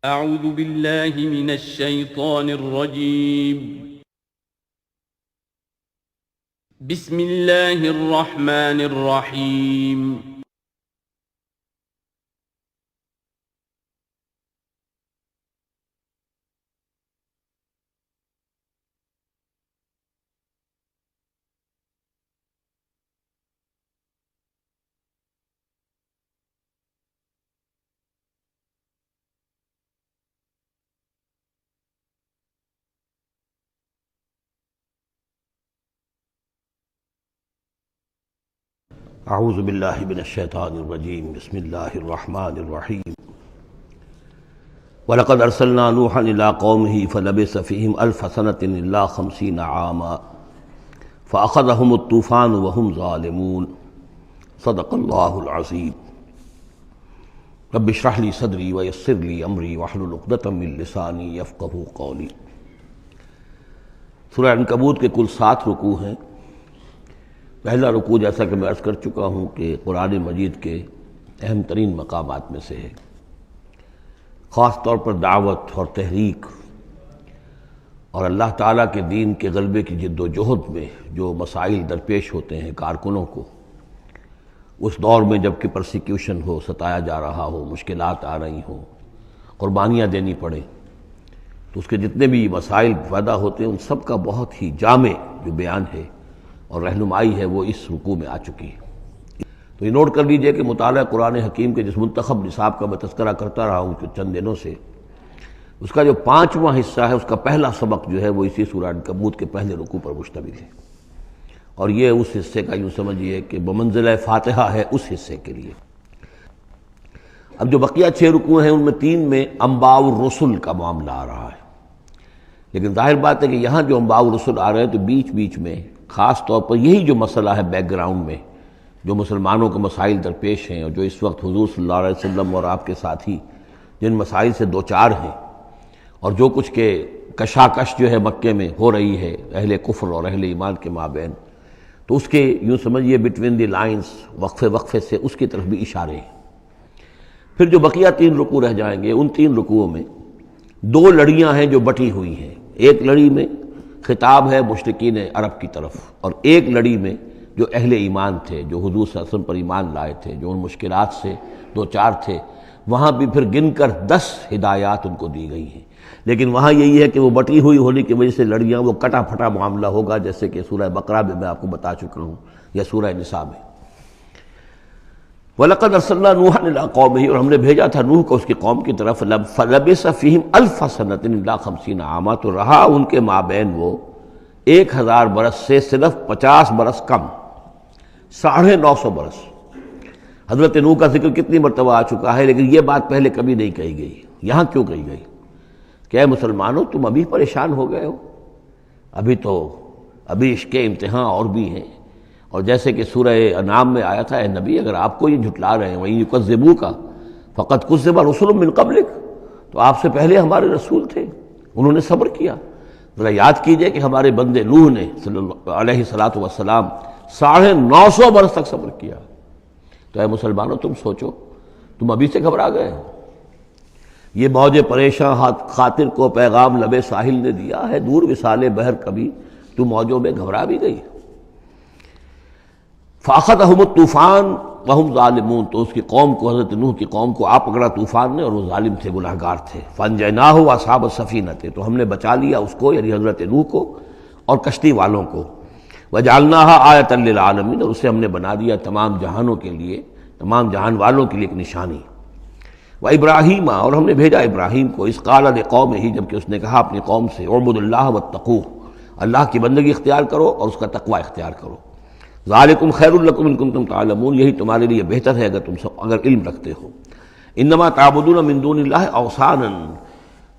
أعوذ بالله من الشيطان الرجيم. بسم الله الرحمن الرحيم. اعوذ باللہ من الشیطان الرجیم بسم اللہ الرحمن الرحیم وَلَقَدْ أَرْسَلْنَا نُوحًا إِلَىٰ قَوْمِهِ فَلَبِثَ فِيهِمْ أَلْفَ سَنَةٍ إِلَّا 50 عَامًا فَأَخَذَهُمُ الطُّوفَانُ وَهُمْ ظَالِمُونَ صدق اللہ العظیم رب اشرح لي صدری ويسر لي امری واحلل عقدۃ من لسانی یفقہوا قولی۔ سورہ عنکبوت کے کل 7 رکوع ہیں۔ پہلا رکوع جیسا کہ میں عرض کر چکا ہوں کہ قرآن مجید کے اہم ترین مقامات میں سے ہے، خاص طور پر دعوت اور تحریک اور اللہ تعالیٰ کے دین کے غلبے کی جد و جہد میں جو مسائل درپیش ہوتے ہیں کارکنوں کو، اس دور میں جب کہ پرسیکیوشن ہو، ستایا جا رہا ہو، مشکلات آ رہی ہوں، قربانیاں دینی پڑیں، تو اس کے جتنے بھی مسائل پیدا ہوتے ہیں ان سب کا بہت ہی جامع جو بیان ہے اور رہنمائی ہے وہ اس رکوع میں آ چکی ہے۔ تو یہ نوٹ کر لیجئے کہ مطالعہ قرآن حکیم کے جس منتخب نصاب کا میں تذکرہ کرتا رہا ہوں چند دنوں سے، اس کا جو 5واں حصہ ہے، اس کا پہلا سبق جو ہے وہ اسی سورہ عنکبوت کے پہلے رکوع پر مشتمل ہے، اور یہ اس حصے کا یوں سمجھیے کہ بمنزلہ فاتحہ ہے اس حصے کے لیے۔ اب جو بقیہ 6 رکوع ہیں ان میں 3 میں انباء الرسل کا معاملہ آ رہا ہے، لیکن ظاہر بات ہے کہ یہاں جو انباء الرسل آ رہے ہیں تو بیچ بیچ میں خاص طور پر یہی جو مسئلہ ہے بیک گراؤنڈ میں جو مسلمانوں کو مسائل درپیش ہیں اور جو اس وقت حضور صلی اللہ علیہ وسلم اور آپ کے ساتھی جن مسائل سے دوچار ہیں، اور جو کچھ کہ کشاکش جو ہے مکے میں ہو رہی ہے اہل کفر اور اہل ایمان کے مابین، تو اس کے یوں سمجھیے بٹوین دی لائنز وقفے وقفے سے اس کی طرف بھی اشارے ہیں۔ پھر جو بقیہ 3 رکوع رہ جائیں گے ان 3 رکوعوں میں 2 لڑیاں ہیں جو بٹی ہوئی ہیں۔ ایک لڑی میں خطاب ہے مشرکین عرب کی طرف، اور ایک لڑی میں جو اہل ایمان تھے، جو حضور صلی اللہ علیہ وسلم پر ایمان لائے تھے، جو ان مشکلات سے دوچار تھے، وہاں بھی پھر گن کر 10 ہدایات ان کو دی گئی ہیں۔ لیکن وہاں یہی ہے کہ وہ بٹی ہوئی ہونے کی وجہ سے لڑیاں وہ کٹا پھٹا معاملہ ہوگا، جیسے کہ سورہ بقرہ میں آپ کو بتا چکا ہوں یا سورہ نساء میں۔ وَلَقَدْ أَرْسَلْنَا نُوحًا إِلَىٰ قَوْمِهِ، اور ہم نے بھیجا تھا نوح کو اس کی قوم کی طرف، فَلَبِثَ فِيهِمْ أَلْفَ سَنَةٍ إِلَّا 50 عَامًا، تو رہا ان کے مابین وہ 1000 برس سے صرف 50 برس کم، 950 برس۔ حضرت نوح کا ذکر کتنی مرتبہ آ چکا ہے، لیکن یہ بات پہلے کبھی نہیں کہی گئی۔ یہاں کیوں کہی گئی کہ اے مسلمانوں تم ابھی پریشان ہو گئے ہو، ابھی عشق امتحان اور بھی ہیں، اور جیسے کہ سورہ انعام میں آیا تھا، اے نبی اگر آپ کو یہ جھٹلا رہے ہیں وَإِن يُكَذِّبُوكَ فَقَدْ كُذِّبَ رُسُلٌ مِّن قَبْلِكَ، تو آپ سے پہلے ہمارے رسول تھے، انہوں نے صبر کیا۔ ذرا یاد کیجئے کہ ہمارے بندے نوح نے صلی اللہ علیہ السلام 950 برس تک صبر کیا۔ تو اے مسلمانوں تم سوچو، تم ابھی سے گھبرا گئے ہو؟ یہ موج پریشاں خاطر کو پیغام لبے ساحل نے دیا ہے، دور وصال بحر کبھی تو موجوں میں گھبرا بھی گئی۔ فَأَخَذَهُمُ الطُّوفَانُ وَهُمْ ظَالِمُونَ، تو اس کی قوم کو، حضرت نوح کی قوم کو آ پکڑا طوفان نے، اور وہ ظالم تھے، گناہگار تھے۔ فَأَنجَيْنَاهُ وَأَصْحَابَ السَّفِينَةِ، تو ہم نے بچا لیا اس کو یعنی حضرت نوح کو اور کشتی والوں کو۔ وَجَعَلْنَاهَا آیَةً لِّلْعَالَمِينَ، اور اسے ہم نے بنا دیا تمام جہانوں کے لیے، تمام جہان والوں کے لیے ایک نشانی۔ وَإِبْرَاهِيمَ، اور ہم نے بھیجا ابراہیم کو، اذ قال لقومہ، جبکہ اس نے کہا اپنی قوم سے، اعبدوا اللہ واتقوہ، اللہ کی بندگی اختیار کرو اور اس کا تقوی اختیار کرو۔ ذالکم خیر لکم ان کنتم تعلمون، یہی تمہارے لیے بہتر ہے اگر علم رکھتے ہو۔ انما تعبدون من دون اللہ اوثانا،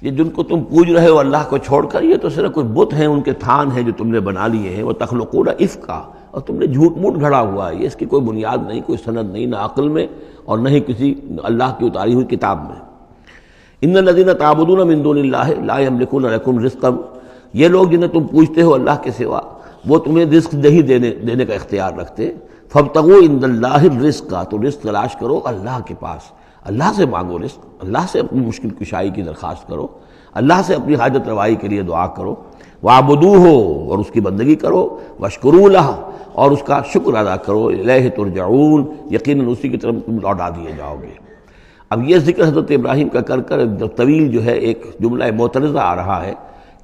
یہ جن کو تم پوج رہے ہو اللہ کو چھوڑ کر، یہ تو صرف کچھ بت ہیں، ان کے تھان ہیں جو تم نے بنا لیے ہیں۔ وتخلقون افکا، اور تم نے جھوٹ موٹ گھڑا ہوا ہے، یہ اس کی کوئی بنیاد نہیں، کوئی سند نہیں، نہ عقل میں اور نہ ہی کسی اللہ کی اتاری ہوئی کتاب میں۔ ان الذین تعبدون من دون اللہ لا یملکون لکم رزقا، یہ لوگ جنہیں تم پوجتے ہو اللہ کے سوا، وہ تمہیں رزق نہیں دینے کا اختیار رکھتے۔ فابتغوا عند اللہ الرزق، تو رزق تلاش کرو اللہ کے پاس، اللہ سے مانگو رزق، اللہ سے اپنی مشکل کشائی کی درخواست کرو، اللہ سے اپنی حاجت روائی کے لیے دعا کرو، وَاعْبُدُوهُ اور اس کی بندگی کرو، وَاشْكُرُوا لَهُ اور اس کا شکر ادا کرو، الیہ ترجعون یقیناً اسی کی طرف تم لوٹا دیے جاؤ گے۔ اب یہ ذکر حضرت ابراہیم کا کر کر طویل جو ہے ایک جملہ معترضہ آ رہا ہے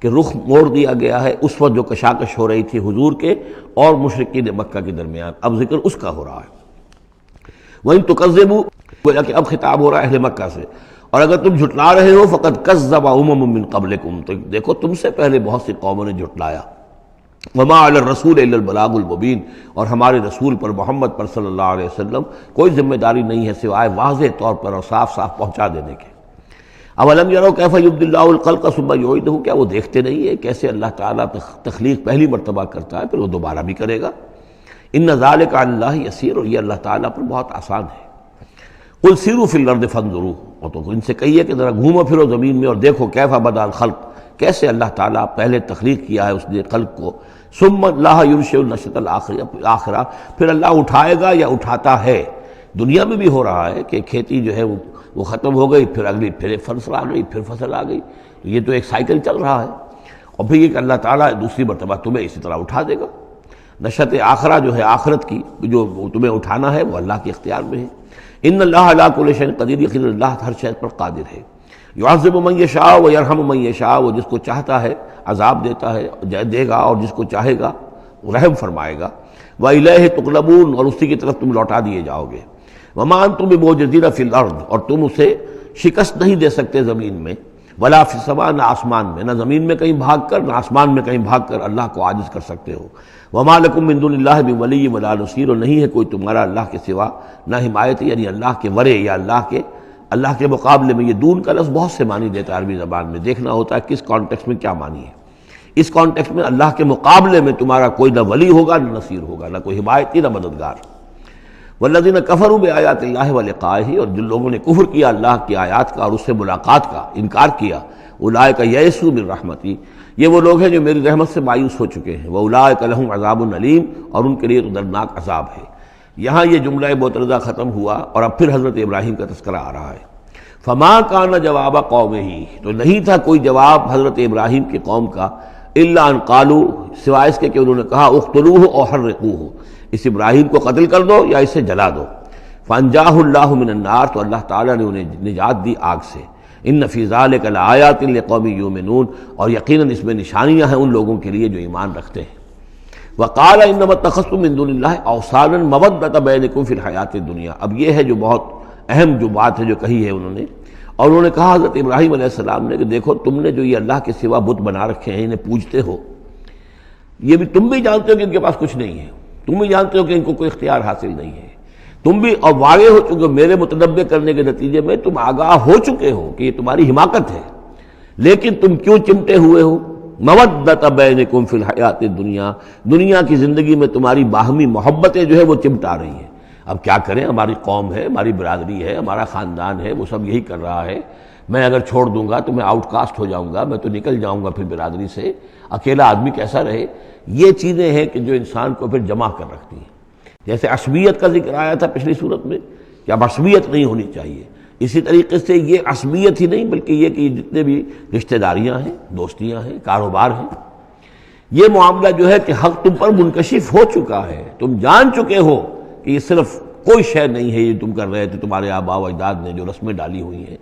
کہ رخ موڑ دیا گیا ہے اس وقت جو کشاکش ہو رہی تھی حضور کے اور مشرکین مکہ کے درمیان، اب ذکر اس کا ہو رہا ہے۔ وَإِن تُكَذِّبُوا گویا کہ اب خطاب ہو رہا ہے اہل مکہ سے، اور اگر تم جھٹلا رہے ہو فقد کذب امم من قبلکم، تو دیکھو تم سے پہلے بہت سی قوموں نے جھٹلایا، وما علی الرسول الا البلاغ المبین، اور ہمارے رسول پر محمد پر صلی اللہ علیہ وسلم کوئی ذمہ داری نہیں ہے سوائے واضح طور پر اور صاف صاف پہنچا دینے کے۔ اولم یروا کیف یبدی اللہ الخلق ثم یعیدہ، کیا وہ دیکھتے نہیں ہیں کیسے اللہ تعالیٰ تخلیق پہلی مرتبہ کرتا ہے پھر وہ دوبارہ بھی کرے گا۔ ان ذلک علی اللہ یسیر، اور یہ اللہ تعالیٰ پر بہت آسان ہے۔ قل سیروا فی الارض فانظروا، اور تو ان سے کہیے کہ ذرا گھومو پھرو زمین میں اور دیکھو کیف بدا الخلق، کیسے اللہ تعالیٰ پہلے تخلیق کیا ہے اس نے خلق کو، ثم اللہ ینشئ النشأۃ الآخرہ، پھر اللہ اٹھائے گا یا اٹھاتا ہے۔ دنیا میں بھی ہو رہا ہے کہ کھیتی جو ہے وہ ختم ہو گئی، پھر اگلی پھر فصل آ گئی، پھر فصل آ گئی، یہ تو ایک سائیکل چل رہا ہے، اور پھر یہ کہ اللہ تعالیٰ دوسری مرتبہ تمہیں اسی طرح اٹھا دے گا۔ نشأۃ آخرہ جو ہے آخرت کی جو تمہیں اٹھانا ہے وہ اللہ کے اختیار میں ہے۔ ان اللہ علی کل شیء قدیر، یقیناً اللہ ہر شے پر قادر ہے۔ یعذب من یشاء ویرحم من یشاء، وہ جس کو چاہتا ہے عذاب دیتا ہے دے گا، اور جس کو چاہے گا رحم فرمائے گا۔ وإلیہ تقلبون، اور اسی کی طرف تم لوٹا دیے جاؤ گے۔ وما انتم بمعجزین فی الارض، اور تم اسے شکست نہیں دے سکتے زمین میں، ولا فی السماء، نہ آسمان میں، نہ زمین میں کہیں بھاگ کر نہ آسمان میں کہیں بھاگ کر اللہ کو عاجز کر سکتے ہو۔ وما لکم من دون اللہ من ولی ولا نصیر، اور نہیں ہے کوئی تمہارا اللہ کے سوا نہ حمایت، یعنی اللہ کے ورے یا اللہ کے مقابلے میں۔ یہ دون کا لفظ بہت سے معنی دیتا ہے عربی زبان میں، دیکھنا ہوتا ہے کس کانٹیکسٹ میں کیا معنی ہے۔ اس کانٹیکسٹ میں اللہ کے مقابلے میں تمہارا کوئی نہ ولی ہوگا نہ نصیر ہوگا، نہ کوئی حمایتی نہ مددگار۔ والذین کفروا بآیات اللہ ولقائہ، اور جن لوگوں نے کفر کیا اللہ کی آیات کا اور اس سے ملاقات کا انکار کیا، اولئک یئسوا من رحمتی، یہ وہ لوگ ہیں جو میری رحمت سے مایوس ہو چکے ہیں۔ واولئک لہم عذاب علیم، اور ان کے لیے تو دردناک عذاب ہے۔ یہاں یہ جملہ معترضہ ختم ہوا اور اب پھر حضرت ابراہیم کا تذکرہ آ رہا ہے۔ فما کان جواب قومہ، تو نہیں تھا کوئی جواب حضرت ابراہیم کی قوم کا، الا ان قالوا، سوائے اس کے کہ انہوں نے کہا اقتلوہ او حرقوہ، اس ابراہیم کو قتل کر دو یا اسے جلا دو۔ فانجاہ اللہ من النار، تو اللہ تعالیٰ نے انہیں نجات دی آگ سے۔ ان فی ذلک لآیات لقوم یؤمنون، اور یقیناً اس میں نشانیاں ہیں ان لوگوں کے لیے جو ایمان رکھتے ہیں۔ وقال انما اتخذتم من دون اللہ اوثانا مودۃ بینکم فی الحیات الدنیا، اب یہ ہے جو بہت اہم جو بات ہے جو کہی ہے انہوں نے، اور انہوں نے کہا حضرت ابراہیم علیہ السلام نے کہ دیکھو تم نے جو یہ اللہ کے سوا بت بنا رکھے ہیں، انہیں پوجتے ہو، یہ بھی تم بھی جانتے ہو کہ ان کے پاس کچھ نہیں ہے، تم بھی جانتے ہو کہ ان کو کوئی اختیار حاصل نہیں ہے، تم بھی اور واقع ہو چکے ہو، میرے متنبع کرنے کے نتیجے میں تم آگاہ ہو چکے ہو کہ یہ تمہاری حماقت ہے، لیکن تم کیوں چمٹے ہوئے ہو؟ مودۃ بینکم فی الحیات الدنیا، دنیا کی زندگی میں تمہاری باہمی محبتیں جو ہے وہ چمٹا رہی ہیں۔ اب کیا کریں، ہماری قوم ہے، ہماری برادری ہے، ہمارا خاندان ہے، وہ سب یہی کر رہا ہے، میں اگر چھوڑ دوں گا تو میں آؤٹ کاسٹ ہو جاؤں گا، میں تو نکل جاؤں گا پھر برادری سے، اکیلا آدمی کیسا رہے۔ یہ چیزیں ہیں کہ جو انسان کو پھر جمع کر رکھتی ہیں۔ جیسے عصبیت کا ذکر آیا تھا پچھلی صورت میں کہ اب عصبیت نہیں ہونی چاہیے، اسی طریقے سے یہ عصبیت ہی نہیں بلکہ یہ کہ جتنے بھی رشتہ داریاں ہیں، دوستیاں ہیں، کاروبار ہیں، یہ معاملہ جو ہے کہ حق تم پر منکشف ہو چکا ہے، تم جان چکے ہو کہ یہ صرف کوئی شے نہیں ہے یہ تم کر رہے تھے، تمہارے آباء و اجداد نے جو رسمیں ڈالی ہوئی ہیں،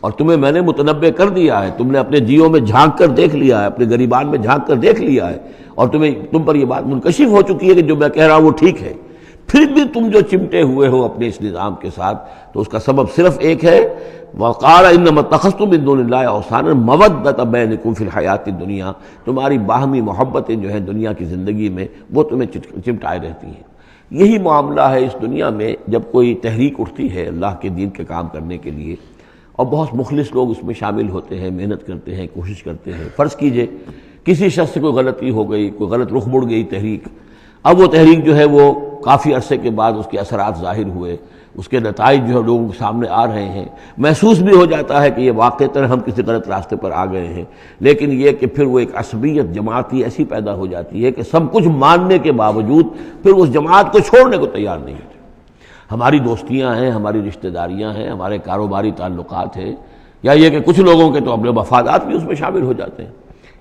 اور تمہیں میں نے متنبع کر دیا ہے، تم نے اپنے جیوں میں جھانک کر دیکھ لیا ہے، اپنے گریبان میں جھانک کر دیکھ لیا ہے، اور تم پر یہ بات منکشف ہو چکی ہے کہ جو میں کہہ رہا ہوں وہ ٹھیک ہے، پھر بھی تم جو چمٹے ہوئے ہو اپنے اس نظام کے ساتھ، تو اس کا سبب صرف ایک ہے، وقال انما اتخذتم من دون اللہ اوثانا مودۃ بینکم فی الحیات الدنیا، تمہاری باہمی محبتیں جو ہیں دنیا کی زندگی میں وہ تمہیں چمٹائے رہتی ہیں۔ یہی معاملہ ہے اس دنیا میں جب کوئی تحریک اٹھتی ہے اللہ کے دین کے کام کرنے کے لیے، اور بہت مخلص لوگ اس میں شامل ہوتے ہیں، محنت کرتے ہیں، کوشش کرتے ہیں۔ فرض کیجئے کسی شخص سے کوئی غلطی ہو گئی، کوئی غلط رخ مڑ گئی تحریک، اب وہ تحریک جو ہے وہ کافی عرصے کے بعد اس کے اثرات ظاہر ہوئے، اس کے نتائج جو ہے لوگوں کے سامنے آ رہے ہیں، محسوس بھی ہو جاتا ہے کہ یہ واقعتاً ہم کسی غلط راستے پر آ گئے ہیں، لیکن یہ کہ پھر وہ ایک عصبیت جماعتی ایسی پیدا ہو جاتی ہے کہ سب کچھ ماننے کے باوجود پھر اس جماعت کو چھوڑنے کو تیار نہیں ہوتے۔ ہماری دوستیاں ہیں، ہماری رشتہ داریاں ہیں، ہمارے کاروباری تعلقات ہیں، یا یہ کہ کچھ لوگوں کے تو اپنے مفادات بھی اس میں شامل ہو جاتے ہیں،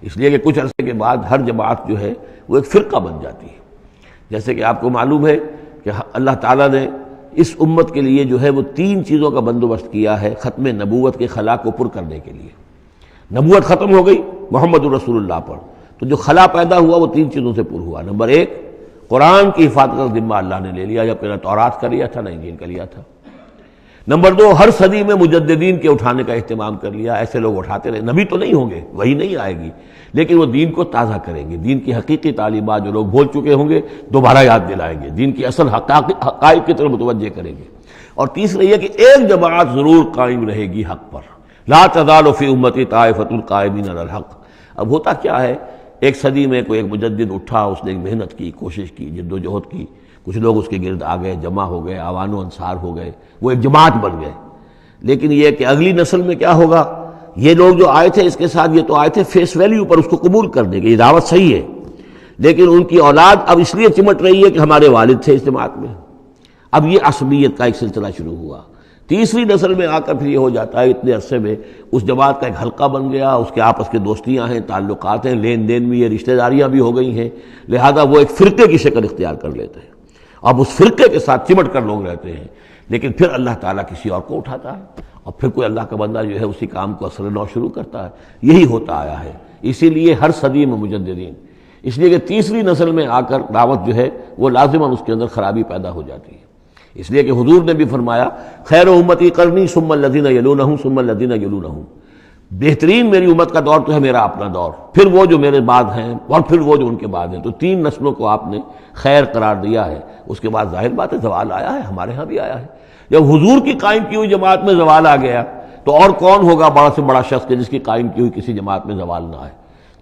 اس لیے کہ کچھ عرصے کے بعد ہر جماعت جو ہے وہ ایک فرقہ بن جاتی ہے۔ جیسے کہ آپ کو معلوم ہے کہ اللہ تعالیٰ نے اس امت کے لیے جو ہے وہ 3 چیزوں کا بندوبست کیا ہے ختم نبوت کے خلا کو پر کرنے کے لیے۔ نبوت ختم ہو گئی محمد الرسول اللہ پر، تو جو خلا پیدا ہوا وہ 3 چیزوں سے پر ہوا۔ نمبر 1، قرآن کی حفاظت کا ذمہ اللہ نے لے لیا، جبکہ نہ تورات کا لیا تھا نہ انجیل کا لیا تھا۔ نمبر 2، ہر صدی میں مجددین کے اٹھانے کا اہتمام کر لیا، ایسے لوگ اٹھاتے رہے، نبی تو نہیں ہوں گے، وہی نہیں آئے گی، لیکن وہ دین کو تازہ کریں گے، دین کی حقیقی تعلیمات جو لوگ بھول چکے ہوں گے دوبارہ یاد دلائیں گے، دین کی اصل حقائق کی طرف متوجہ کریں گے۔ اور تیسرا یہ کہ ایک جماعت ضرور قائم رہے گی حق پر، لا تزال فی امتی طائفۃ قائمین علی الحق۔ اب ہوتا کیا ہے، ایک صدی میں کوئی ایک مجدد اٹھا، اس نے ایک محنت کی، کوشش کی، جد و جہد کی، کچھ لوگ اس کے گرد آ گئے، جمع ہو گئے، اعوان و انصار ہو گئے، وہ ایک جماعت بن گئے۔ لیکن یہ کہ اگلی نسل میں کیا ہوگا، یہ لوگ جو آئے تھے اس کے ساتھ، یہ تو آئے تھے فیس ویلیو پر اس کو قبول کرنے کے، یہ دعوت صحیح ہے، لیکن ان کی اولاد اب اس لیے چمٹ رہی ہے کہ ہمارے والد تھے اس جماعت میں۔ اب یہ عصبیت کا ایک سلسلہ شروع ہوا۔ تیسری نسل میں آ کر پھر یہ ہو جاتا ہے، اتنے عرصے میں اس جماعت کا ایک حلقہ بن گیا، اس کے آپس کے دوستیاں ہیں، تعلقات ہیں، لین دین بھی ہے، رشتہ داریاں بھی ہو گئی ہیں، لہذا وہ ایک فرقے کی شکل اختیار کر لیتے ہیں۔ اب اس فرقے کے ساتھ چمٹ کر لوگ رہتے ہیں، لیکن پھر اللہ تعالیٰ کسی اور کو اٹھاتا ہے، اور پھر کوئی اللہ کا بندہ جو ہے اسی کام کو اثر نو شروع کرتا ہے۔ یہی ہوتا آیا ہے، اسی لیے ہر صدی میں مجددین، اس لیے کہ تیسری نسل میں آ کر دعوت جو ہے وہ لازماً اس کے اندر خرابی پیدا ہو جاتی ہے۔ اس لیے کہ حضور نے بھی فرمایا، خیر امتی قرنی ثم الذین یلونہم ثم الذین یلونہم، بہترین میری امت کا دور تو ہے میرا اپنا دور، پھر وہ جو میرے بعد ہیں، اور پھر وہ جو ان کے بعد ہیں۔ تو 3 نسلوں کو آپ نے خیر قرار دیا ہے۔ اس کے بعد ظاہر بات ہے زوال آیا ہے، ہمارے ہاں بھی آیا ہے۔ جب حضور کی قائم کی ہوئی جماعت میں زوال آ گیا تو اور کون ہوگا بڑا سے بڑا شخص کہ جس کی قائم کی ہوئی کسی جماعت میں زوال نہ آئے۔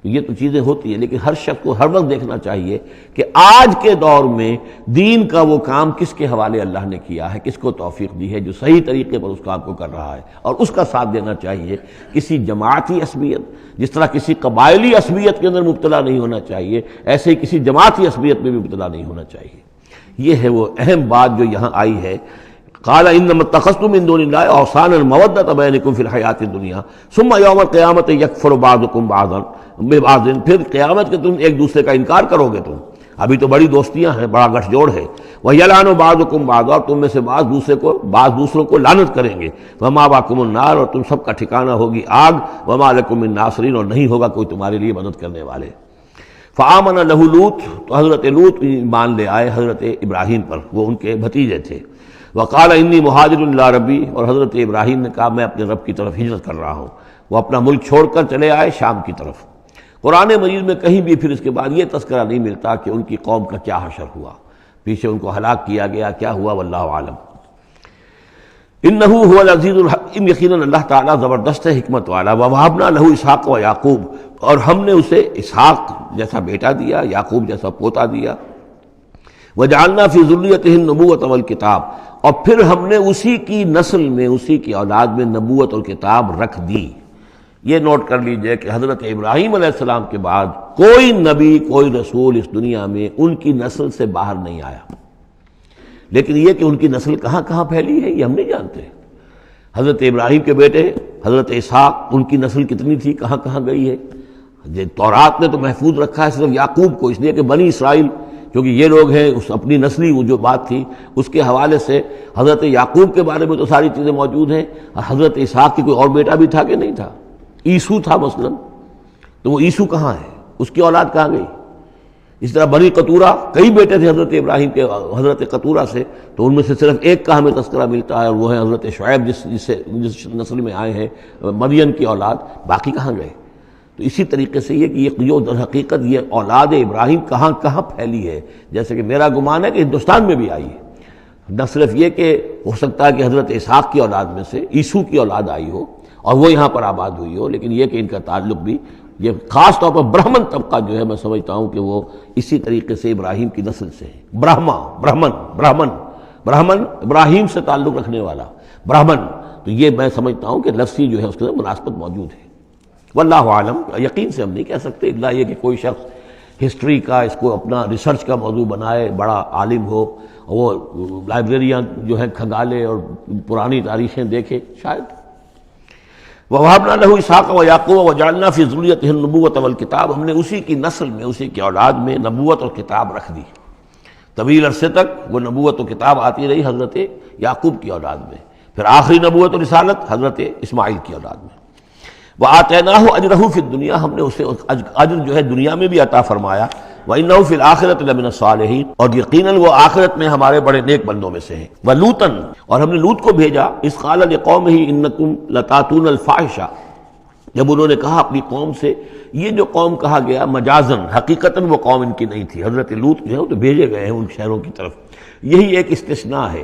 تو یہ تو چیزیں ہوتی ہیں، لیکن ہر شخص کو ہر وقت دیکھنا چاہیے کہ آج کے دور میں دین کا وہ کام کس کے حوالے اللہ نے کیا ہے، کس کو توفیق دی ہے جو صحیح طریقے پر اس کام کو کر رہا ہے، اور اس کا ساتھ دینا چاہیے۔ کسی جماعتی عصبیت، جس طرح کسی قبائلی عصبیت کے اندر مبتلا نہیں ہونا چاہیے، ایسے ہی کسی جماعتی عصبیت میں بھی مبتلا نہیں ہونا چاہیے۔ یہ ہے وہ اہم بات جو یہاں آئی ہے۔ قال انما اتخذتم من دون الله اوثانا مودة بينكم في الحیاۃ الدنیا ثم یوم القیامۃ یکفر بعضکم بعضا ببعض، پھر قیامت کے تم ایک دوسرے کا انکار کرو گے، تم ابھی تو بڑی دوستیاں ہیں، بڑا گٹھ جوڑ ہے، وَيَلْعَنُ بَعْضُكُمْ بعضا، اور تم میں سے بعض دوسروں کو لعنت کریں گے، وَمَأْوَاكُمُ النَّارُ، اور تم سب کا ٹھکانہ ہوگی آگ، وَمَا لَكُم مِّن نَاصِرِينَ، اور نہیں ہوگا کوئی تمہارے لیے مدد کرنے والے۔ فآمن لہ لوط، تو حضرت لوط ایمان لے آئے حضرت ابراہیم پر، وہ ان کے بھتیجے تھے۔ وقال انی مہاجر الی ربی، اور حضرت ابراہیم نے کہا میں اپنے رب کی طرف ہجرت کر رہا ہوں۔ وہ اپنا ملک چھوڑ کر چلے آئے شام کی طرف۔ قرآن مجید میں کہیں بھی پھر اس کے بعد یہ تذکرہ نہیں ملتا کہ ان کی قوم کا کیا حشر ہوا، پیچھے ان کو ہلاک کیا گیا، کیا ہوا، واللہ عالم۔ انہ هو العزیز الحکیم، یقیناً اللہ تعالیٰ زبردست ہے، حکمت والا۔ ووہبنا لہ اسحاق و یعقوب، اور ہم نے اسے اسحاق جیسا بیٹا دیا، یعقوب جیسا پوتا دیا۔ وجعلنا فی ذریتہ النبوۃ والکتاب، اور پھر ہم نے اسی کی نسل میں، اسی کی اولاد میں نبوت اور کتاب رکھ دی۔ یہ نوٹ کر لیجئے کہ حضرت ابراہیم علیہ السلام کے بعد کوئی نبی، کوئی رسول اس دنیا میں ان کی نسل سے باہر نہیں آیا، لیکن یہ کہ ان کی نسل کہاں کہاں پھیلی ہے یہ ہم نہیں جانتے۔ حضرت ابراہیم کے بیٹے حضرت اسحاق، ان کی نسل کتنی تھی، کہاں کہاں گئی ہے۔ تورات نے تو محفوظ رکھا ہے صرف یعقوب کو، اس لیے کہ بنی اسرائیل کیونکہ یہ لوگ ہیں، اس اپنی نسلی وہ جو بات تھی اس کے حوالے سے حضرت یعقوب کے بارے میں تو ساری چیزیں موجود ہیں۔ حضرت اسحاق کی کوئی اور بیٹا بھی تھا کہ نہیں تھا، عیسو تھا مثلا، تو وہ عیسو کہاں ہے، اس کی اولاد کہاں گئی۔ اس طرح بنی قطورہ، کئی بیٹے تھے حضرت ابراہیم کے حضرت قطورہ سے، تو ان میں سے صرف ایک کا ہمیں تذکرہ ملتا ہے، اور وہ ہے حضرت شعیب جس نسل میں آئے ہیں، مدین کی اولاد، باقی کہاں گئے۔ تو اسی طریقے سے یہ کہ یہ در حقیقت یہ اولاد ابراہیم کہاں کہاں پھیلی ہے، جیسے کہ میرا گمان ہے کہ ہندوستان میں بھی آئی ہے۔ نہ صرف یہ کہ ہو سکتا ہے کہ حضرت اسحاق کی اولاد میں سے عیسو کی اولاد آئی ہو اور وہ یہاں پر آباد ہوئی ہو، لیکن یہ کہ ان کا تعلق بھی یہ خاص طور پر برہمن طبقہ جو ہے، میں سمجھتا ہوں کہ وہ اسی طریقے سے ابراہیم کی نسل سے ہے۔ برہمن ابراہیم سے تعلق رکھنے والا برہمن، تو یہ میں سمجھتا ہوں کہ لفظی جو ہے اس کے اندر مناسبت موجود ہے۔ واللہ عالم، یقین سے ہم نہیں کہہ سکتے، الا یہ کہ کوئی شخص ہسٹری کا اس کو اپنا ریسرچ کا موضوع بنائے، بڑا عالم ہو وہ لائبریریاں جو ہیں کھنگالے اور پرانی تاریخیں دیکھے شاید۔ وَوَهَبْنَا لَهُ إِسْحَاقَ وَيَعْقُوبَ وَجَعَلْنَا فِي ذُرِّيَّتِهِ النُّبُوَّةَ وَالْكِتَابَ، ہم نے اسی کی نسل میں، اسی کی اولاد میں نبوت اور کتاب رکھ دی۔ طویل عرصے تک وہ نبوت و کتاب آتی رہی حضرت یعقوب کی اولاد میں، پھر آخری نبوت و رسالت حضرت اسماعیل کی اولاد میں۔ وَآتَيْنَاهُ أَجْرَهُ فِي الدُّنْيَا، ہم نے اسے اجر جو ہے دنیا میں بھی عطا فرمایا۔ وَإِنَّهُ فِي الْآخِرَةِ لَمِنَ الصَّالِحِينَ، اور یقیناً وہ آخرت میں ہمارے بڑے نیک بندوں میں سے ہیں۔ وَلُوطًا، اور ہم نے لوط کو بھیجا، اذ قال لقومه إنكم لتاتون الفاحشة، جب انہوں نے کہا اپنی قوم سے، یہ جو قوم کہا گیا مجازن، حقیقتاً وہ قوم ان کی نہیں تھی، حضرت لوط جو ہے وہ تو بھیجے گئے ہیں ان شہروں کی طرف، یہی ایک استثناء ہے،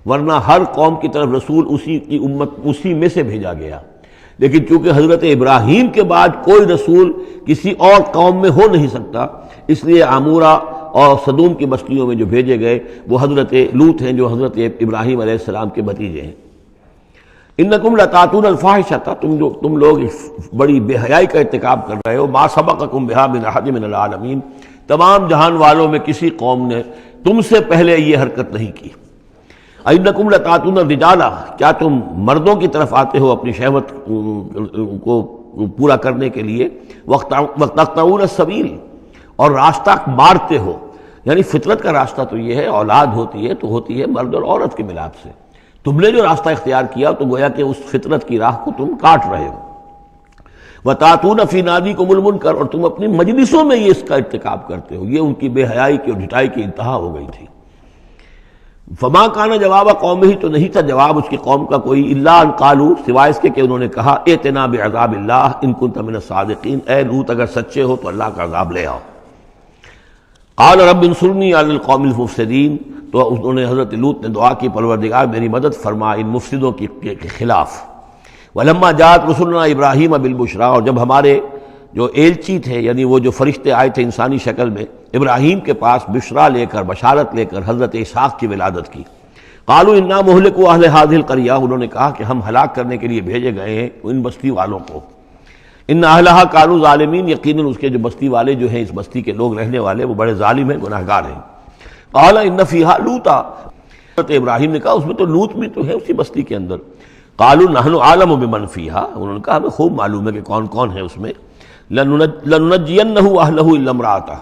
ورنہ ہر قوم کی طرف رسول اسی کی امت اسی میں سے بھیجا گیا۔ لیکن چونکہ حضرت ابراہیم کے بعد کوئی رسول کسی اور قوم میں ہو نہیں سکتا، اس لیے عمورہ اور صدوم کی بستیوں میں جو بھیجے گئے وہ حضرت لوط ہیں جو حضرت ابراہیم علیہ السلام کے بھتیجے ہیں۔ انکم لتاتون الفاحشۃ، تم لوگ بڑی بے حیائی کا ارتکاب کر رہے ہو، ما سبقکم بہا من احد من العالمین، تمام جہان والوں میں کسی قوم نے تم سے پہلے یہ حرکت نہیں کی۔ انکم لتاتون الرجال، کیا تم مردوں کی طرف آتے ہو اپنی شہوت کو پورا کرنے کے لیے، وتقطعون السبیل، اور راستہ مارتے ہو، یعنی فطرت کا راستہ تو یہ ہے، اولاد ہوتی ہے تو ہوتی ہے مرد اور عورت کے ملاپ سے، تم نے جو راستہ اختیار کیا تو گویا کہ اس فطرت کی راہ کو تم کاٹ رہے ہو۔ وَتَأْتُونَ فِي نَادِيكُمُ الْمُنكَرَ، اور تم اپنی مجلسوں میں یہ اس کا ارتکاب کرتے ہو، یہ ان کی بے حیائی کی اور ڈھٹائی کی انتہا ہو گئی تھی۔ فما کان جواب قومہ، تو نہیں تھا جواب اس کی قوم کا کوئی، الا ان قالوا، سوائے اس کے کہ انہوں نے کہا ائتنا بعذاب اللہ ان کنت من الصادقین، اے لوط اگر سچے ہو تو اللہ کا عذاب لے آؤ۔ قال رب انصرنی علی القوم المفسدین، تو انہوں نے حضرت لوط نے دعا کی پروردگار میری مدد فرما ان مفسدوں کے خلاف۔ ولما جاءت رسلنا ابراہیم بالبشریٰ، اور جب ہمارے جو ایلچی تھے یعنی وہ جو فرشتے آئے تھے انسانی شکل میں ابراہیم کے پاس بشرا لے کر، بشارت لے کر حضرت اسحاق کی ولادت کی، قالوا انا مہلکو اہل هذه القریہ، انہوں نے کہا کہ ہم ہلاک کرنے کے لیے بھیجے گئے ہیں ان بستی والوں کو، ان اہلھا کانوا ظالمین، یقیناً اس کے جو بستی والے جو ہیں، اس بستی کے لوگ رہنے والے وہ بڑے ظالم ہیں، گناہگار ہیں۔ قال ان فیہا لوطا، حضرت ابراہیم نے کہا اس میں تو لوط بھی تو ہے اسی بستی کے اندر۔ قالوا نحن اعلم بمن فیہا، انہوں نے کہا ہمیں خوب معلوم ہے کہ کون کون ہے اس میں۔ لننجینہ اہلہ الا امرأتہ،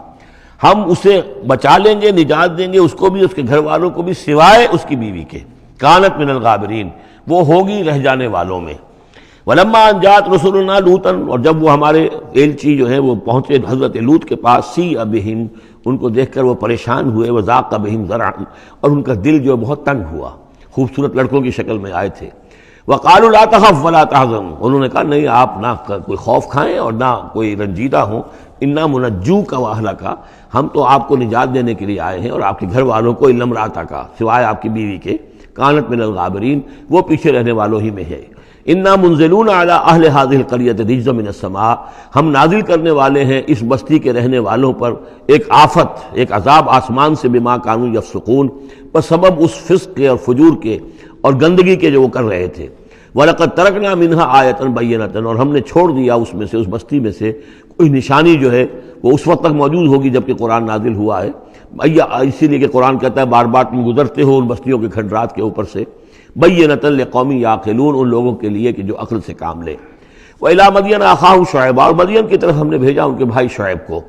ہم اسے بچا لیں گے، نجات دیں گے اس کو بھی، اس کے گھر والوں کو بھی، سوائے اس کی بیوی کے، کانت من الغابرین، وہ ہوگی رہ جانے والوں میں۔ ولما ان جاءت رسلنا لوطا، اور جب وہ ہمارے ایلچی جو ہیں وہ پہنچے حضرت لوط کے پاس، سیء بہم، ان کو دیکھ کر وہ پریشان ہوئے، وضاق بہم ذرعا، اور ان کا دل جو بہت تنگ ہوا، خوبصورت لڑکوں کی شکل میں آئے تھے۔ وقالوا لا تخف ولا تحزن، انہوں نے کہا نہیں آپ نہ کوئی خوف کھائیں اور نہ کوئی رنجیدہ ہوں، انا منجوک واہلک، ہم تو آپ کو نجات دینے کے لیے آئے ہیں اور آپ کے گھر والوں کو، الا امرأتک، سوائے آپ کی بیوی کے، کانت من الغابرین، وہ پیچھے رہنے والوں ہی میں ہے۔ انا منزلون علی اہل هذه القریۃ رجزا من السماء، ہم نازل کرنے والے ہیں اس بستی کے رہنے والوں پر ایک آفت، ایک عذاب آسمان سے، بما کانوا یفسقون، بسبب اس فسق کے اور فجور کے اور گندگی کے جو وہ کر رہے تھے۔ وَلَقَدْ تَرَكْنَا مِنْهَا آیَةً بَيِّنَةً، اور ہم نے چھوڑ دیا اس میں سے، اس بستی میں سے کوئی نشانی جو ہے وہ اس وقت تک موجود ہوگی جب کہ قرآن نازل ہوا ہے، اسی لیے کہ قرآن کہتا ہے بار بار تم گزرتے ہو ان بستیوں کے کھنڈرات کے اوپر سے، بَيِّنَةً لِقَوْمٍ يَعْقِلُونَ، ان لوگوں کے لیے کہ جو عقل سے کام لے۔ وَإِلَىٰ مَدْيَنَ أَخَاهُمْ شُعَيْبًا، اور مدین کی طرف ہم نے بھیجا ان کے بھائی شعیب کو،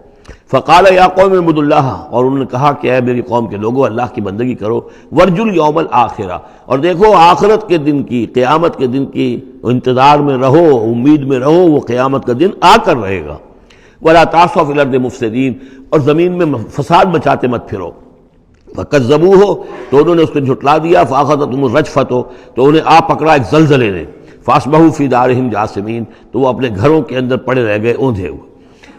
فقال یا قوم اعبدوا اللہ، اور انہوں نے کہا کہ اے میری قوم کے لوگو اللہ کی بندگی کرو، وارجوا الیوم الآخرہ، اور دیکھو آخرت کے دن کی، قیامت کے دن کی انتظار میں رہو، امید میں رہو، وہ قیامت کا دن آ کر رہے گا۔ ولا تعثوا فی الارض مفسدین، اور زمین میں فساد مچاتے مت پھرو۔ فکذبوہ، تو انہوں نے اس کو جھٹلا دیا، فاخذتہم الرجفۃ، تو انہیں آ پکڑا ایک زلزلے نے، فاصبحوا فی دارہم جاثمین، تو وہ اپنے گھروں کے اندر پڑے رہ گئے اوندھے ہوئے۔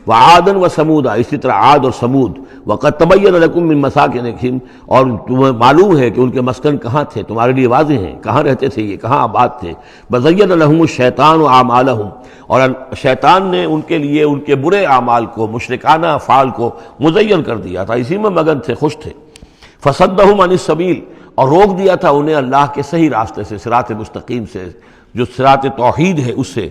وعادا وثمودا، اسی طرح عاد اور سمود، وقد تبین لکم من مساکنہم، اور تمہیں معلوم ہے کہ ان کے مسکن کہاں تھے، تمہارے لیے واضح ہیں کہاں رہتے تھے یہ، کہاں آباد تھے۔ وزین لہم الشیطان اعمالہم، اور شیطان نے ان کے لیے ان کے برے اعمال کو، مشرکانہ افعال کو مزین کر دیا تھا، اسی میں مگن تھے، خوش تھے۔ فصدہم عن السبیل، اور روک دیا تھا انہیں اللہ کے صحیح راستے سے، صراط مستقیم سے، جو صراط توحید ہے اس سے۔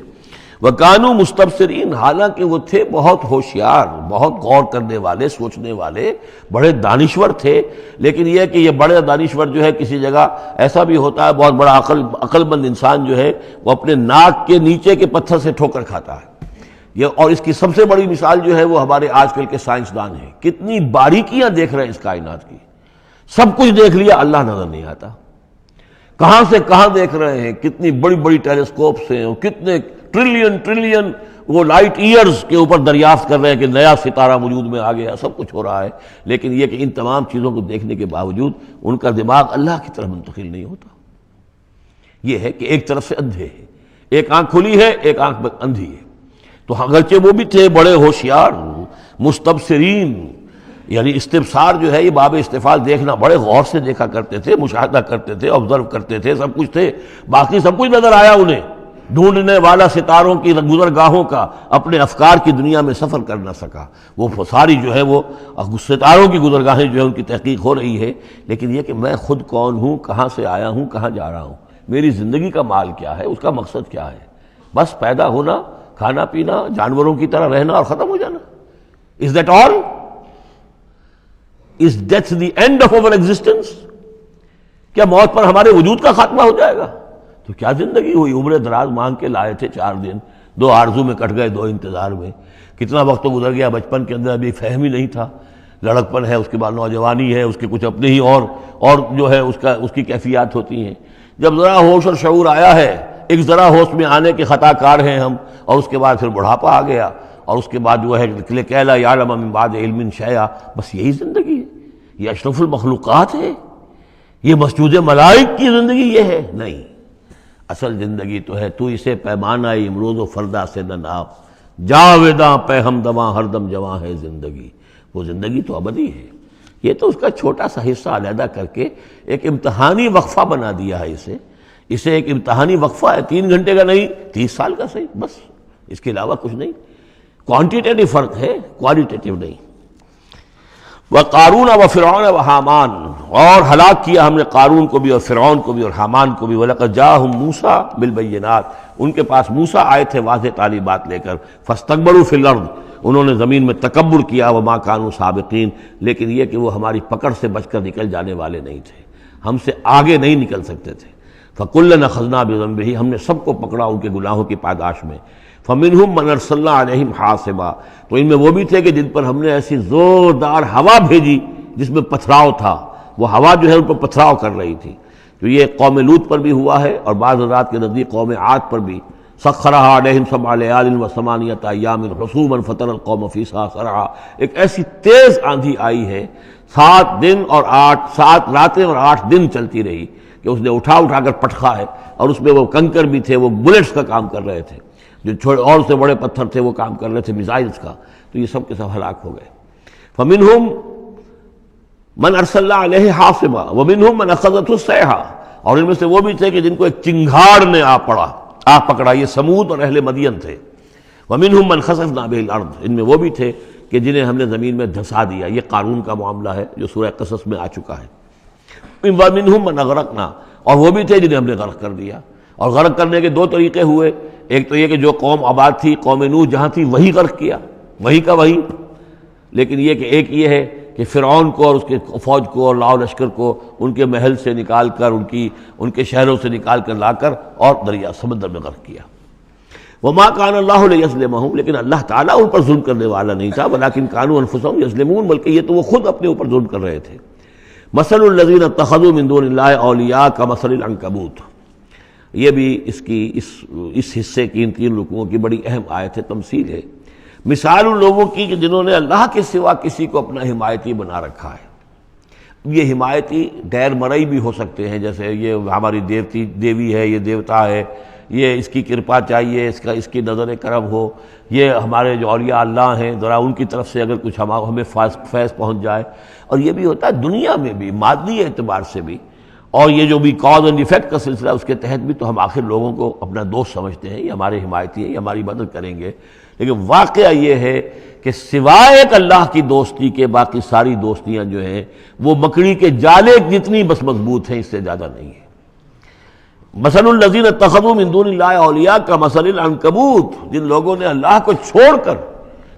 وَكَانُوا مُسْتَبْصِرِينَ، حالانکہ وہ تھے بہت ہوشیار، بہت غور کرنے والے، سوچنے والے، بڑے دانشور تھے، لیکن یہ کہ یہ بڑے دانشور جو ہے کسی جگہ ایسا بھی ہوتا ہے، بہت بڑا عقل مند انسان جو ہے وہ اپنے ناک کے نیچے کے پتھر سے ٹھوکر کھاتا ہے۔ یہ اور اس کی سب سے بڑی مثال جو ہے وہ ہمارے آج کل کے سائنسدان ہیں، کتنی باریکیاں دیکھ رہے ہیں اس کائنات کی، سب کچھ دیکھ لیا، اللہ نظر نہیں آتا، کہاں سے کہاں دیکھ رہے ہیں، کتنی بڑی بڑی ٹیلیسکوپس ہیں، اور کتنے ٹریلین وہ لائٹ ایئرز کے اوپر دریافت کر رہے ہیں کہ نیا ستارہ وجود میں آ گیا، سب کچھ ہو رہا ہے، لیکن یہ کہ ان تمام چیزوں کو دیکھنے کے باوجود ان کا دماغ اللہ کی طرف منتقل نہیں ہوتا۔ یہ ہے کہ ایک طرف سے اندھے ہیں، ایک آنکھ کھلی ہے، ایک آنکھ اندھی ہے۔ تو اگرچہ وہ بھی تھے بڑے ہوشیار، مستبصرین، یعنی استبصار جو ہے یہ باب استفعال، دیکھنا، بڑے غور سے دیکھا کرتے تھے، مشاہدہ کرتے تھے، آبزرو کرتے تھے، سب کچھ تھے، باقی سب کچھ نظر آیا انہیں، ڈھونڈنے والا ستاروں کی گزرگاہوں کا اپنے افکار کی دنیا میں سفر کر نہ سکا، وہ ساری جو ہے وہ ستاروں کی گزرگاہیں جو ہے ان کی تحقیق ہو رہی ہے، لیکن یہ کہ میں خود کون ہوں، کہاں سے آیا ہوں، کہاں جا رہا ہوں، میری زندگی کا مال کیا ہے، اس کا مقصد کیا ہے، بس پیدا ہونا، کھانا پینا، جانوروں کی طرح رہنا اور ختم ہو جانا۔ Is that all? Is death the end of our existence? کیا موت پر ہمارے وجود کا خاتمہ ہو جائے گا؟ تو کیا زندگی ہوئی، عمر دراز مانگ کے لائے تھے 4 دن، 2 آرزو میں کٹ گئے، 2 انتظار میں، کتنا وقت تو گزر گیا، بچپن کے اندر ابھی فہم ہی نہیں تھا، لڑکپن ہے، اس کے بعد نوجوانی ہے، اس کے کچھ اپنے ہی اور جو ہے اس کی کیفیات ہوتی ہیں، جب ذرا ہوش اور شعور آیا ہے، ایک ذرا ہوش میں آنے کے خطا کار ہیں ہم، اور اس کے بعد پھر بڑھاپا آ گیا، اور اس کے بعد جو ہے کہ لا یعلم من بعد علم شیئا، بس یہی زندگی ہے، یہ اشرف المخلوقات ہے، یہ مسجود ملائک کی زندگی یہ ہے؟ نہیں، اصل زندگی تو ہے تو اسے پیمانہ امروز و فردا سے نہ ناپ، جاویداں پہ ہم دواں ہر دم جواں ہے زندگی، وہ زندگی تو ابدی ہے۔ یہ تو اس کا چھوٹا سا حصہ علیحدہ کر کے ایک امتحانی وقفہ بنا دیا ہے، اسے ایک امتحانی وقفہ ہے، 3 گھنٹے کا نہیں، 30 سال کا صحیح، بس اس کے علاوہ کچھ نہیں، کوانٹیٹیو فرق ہے، کوالٹیٹیو نہیں۔ وَقَارُونَ وَفِرْعَوْنَ وَحَامَانَ، اور ہلاک کیا ہم نے قارون کو بھی اور فرعون کو بھی اور حامان کو بھی، وَلَقَدْ جَاءَهُم مُوسَىٰ بِالْبَيِّنَاتِ، ان کے پاس موسیٰ آئے تھے واضح تعلیمات لے کر، فَاسْتَكْبَرُوا فِي الْأَرْضِ، انہوں نے زمین میں تکبر کیا، وَمَا كَانُوا سَابِقِينَ، لیکن یہ کہ وہ ہماری پکڑ سے بچ کر نکل جانے والے نہیں تھے، ہم سے آگے نہیں نکل سکتے تھے۔ فَكُلًّا أَخَذْنَا بِذَنبِهِ، ہم نے سب کو پکڑا ان کے گناہوں کی پاداش میں۔ فَمِنْهُمْ مَنْ أَرْسَلْنَا عَلَيْهِمْ حَاصِبًا، تو ان میں وہ بھی تھے کہ جن پر ہم نے ایسی زوردار ہوا بھیجی جس میں پتھراؤ تھا، وہ ہوا جو ہے ان پر پتھراؤ کر رہی تھی، تو یہ قوم لوط پر بھی ہوا ہے، اور بعض حضرات کے نزدیک قوم عاد پر بھی، سخرها علیہم 7 لیال و8 ایام حسوما فتری القوم فیہا صرعا، ایک ایسی تیز آندھی آئی ہے، 7 راتیں اور 8 دن چلتی رہی کہ اس نے اٹھا کر پٹخا ہے، اور اس میں وہ کنکر بھی تھے، وہ بلٹس کا کام کر رہے تھے، جو چھوٹے اور سے بڑے پتھر تھے وہ کام کر رہے تھے میزائلز کا، تو یہ سب کے سب ہلاک ہو گئے۔ فمنہم من ارسلنا علیہ حاصبا ومنہم من اخذته الصیحہ، اور ان میں سے وہ بھی تھے کہ جن کو ایک چنگھاڑ نے آ پکڑا، یہ سمود اور اہل مدین تھے۔ ومنہم من خسفنا به الارض، ان میں وہ بھی تھے کہ جنہیں ہم نے زمین میں دھسا دیا، یہ قارون کا معاملہ ہے جو سورہ قصص میں آ چکا ہے۔ ومنہم من اغرقنا، اور وہ بھی تھے جنہیں ہم نے غرق کر دیا، اور غرق کرنے کے 2 طریقے ہوئے، ایک تو یہ کہ جو قوم آباد تھی، قوم نوح جہاں تھی وہی غرق کیا، وہی کا وہی، لیکن یہ کہ ایک یہ ہے کہ فرعون کو اور اس کے فوج کو اور لاؤ لشکر کو ان کے محل سے نکال کر، ان کے شہروں سے نکال کر لا کر اور دریا سمندر میں غرق کیا۔ وما كان الله ليظلمهم، لیکن اللہ تعالیٰ ان پر ظلم کرنے والا نہیں تھا، ولكن كانوا انفسهم يظلمون، بلکہ یہ تو وہ خود اپنے اوپر ظلم کر رہے تھے۔ مثل الذين اتخذوا من دون الله اولیاء كمثل العنكبوت، یہ بھی اس حصے کی ان 3 رکوعوں کی بڑی اہم آیت ہے، تمثیل ہے، مثال ان لوگوں کی کہ جنہوں نے اللہ کے سوا کسی کو اپنا حمایتی بنا رکھا ہے۔ یہ حمایتی غیر مرئی بھی ہو سکتے ہیں، جیسے یہ ہماری دیوی ہے، یہ دیوتا ہے، یہ اس کی کرپا چاہیے، اس کی نظر کرم ہو، یہ ہمارے جو اولیاء اللہ ہیں ذرا ان کی طرف سے اگر کچھ ہمیں فیض پہنچ جائے، اور یہ بھی ہوتا ہے دنیا میں بھی، مادی اعتبار سے بھی، اور یہ جو بھی کاز اینڈ ایفیکٹ کا سلسلہ اس کے تحت بھی، تو ہم آخر لوگوں کو اپنا دوست سمجھتے ہیں، یہ ہمارے حمایتی ہیں، یہ ہماری مدد کریں گے، لیکن واقعہ یہ ہے کہ سوائے ایک اللہ کی دوستی کے باقی ساری دوستیاں جو ہیں وہ مکڑی کے جالے جتنی بس مضبوط ہیں، اس سے زیادہ نہیں ہے۔ مثل الذین اتخذوا من دون اللہ اولیاء کا مثل العنکبوت، جن لوگوں نے اللہ کو چھوڑ کر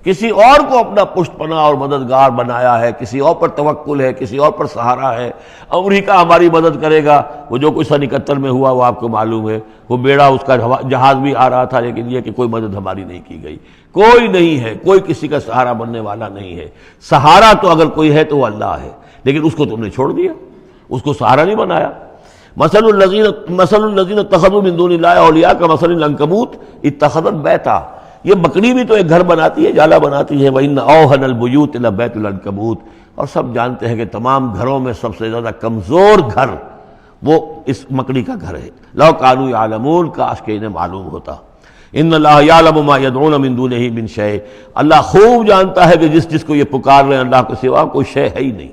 کسی اور کو اپنا پشت پناہ اور مددگار بنایا ہے، کسی اور پر توکل ہے، کسی اور پر سہارا ہے، امریکہ ہماری مدد کرے گا۔ وہ جو کچھ 71 میں ہوا وہ آپ کو معلوم ہے، وہ بیڑا اس کا جہاز بھی آ رہا تھا، لیکن یہ کہ کوئی مدد ہماری نہیں کی گئی، کوئی نہیں ہے، کوئی کسی کا سہارا بننے والا نہیں ہے۔ سہارا تو اگر کوئی ہے تو وہ اللہ ہے، لیکن اس کو تم نے چھوڑ دیا، اس کو سہارا نہیں بنایا۔ مثل الذین اتخذوا من دون اللہ اولیاء کمثل العنکبوت اتخذت بیتا، یہ بکری بھی تو ایک گھر بناتی ہے، جالا بناتی ہے۔ وَإِنَّ أَوْهَنَ الْبُيُوتِ لَبَيْتُ الْعَنكَبُوتِ، اور سب جانتے ہیں کہ تمام گھروں میں سب سے زیادہ کمزور گھر وہ اس مکڑی کا گھر ہے۔ لَوْ كَانُوا يَعْلَمُونَ، کاش کہ انہیں معلوم ہوتا۔ إِنَّ اللَّهَ يَعْلَمُ مَا يَدْعُونَ مِن دُونِهِ مِن شَيْءٍ، اللہ خوب جانتا ہے کہ جس کو یہ پکار رہے ہیں اللہ کے سوا کوئی شے ہے ہی نہیں۔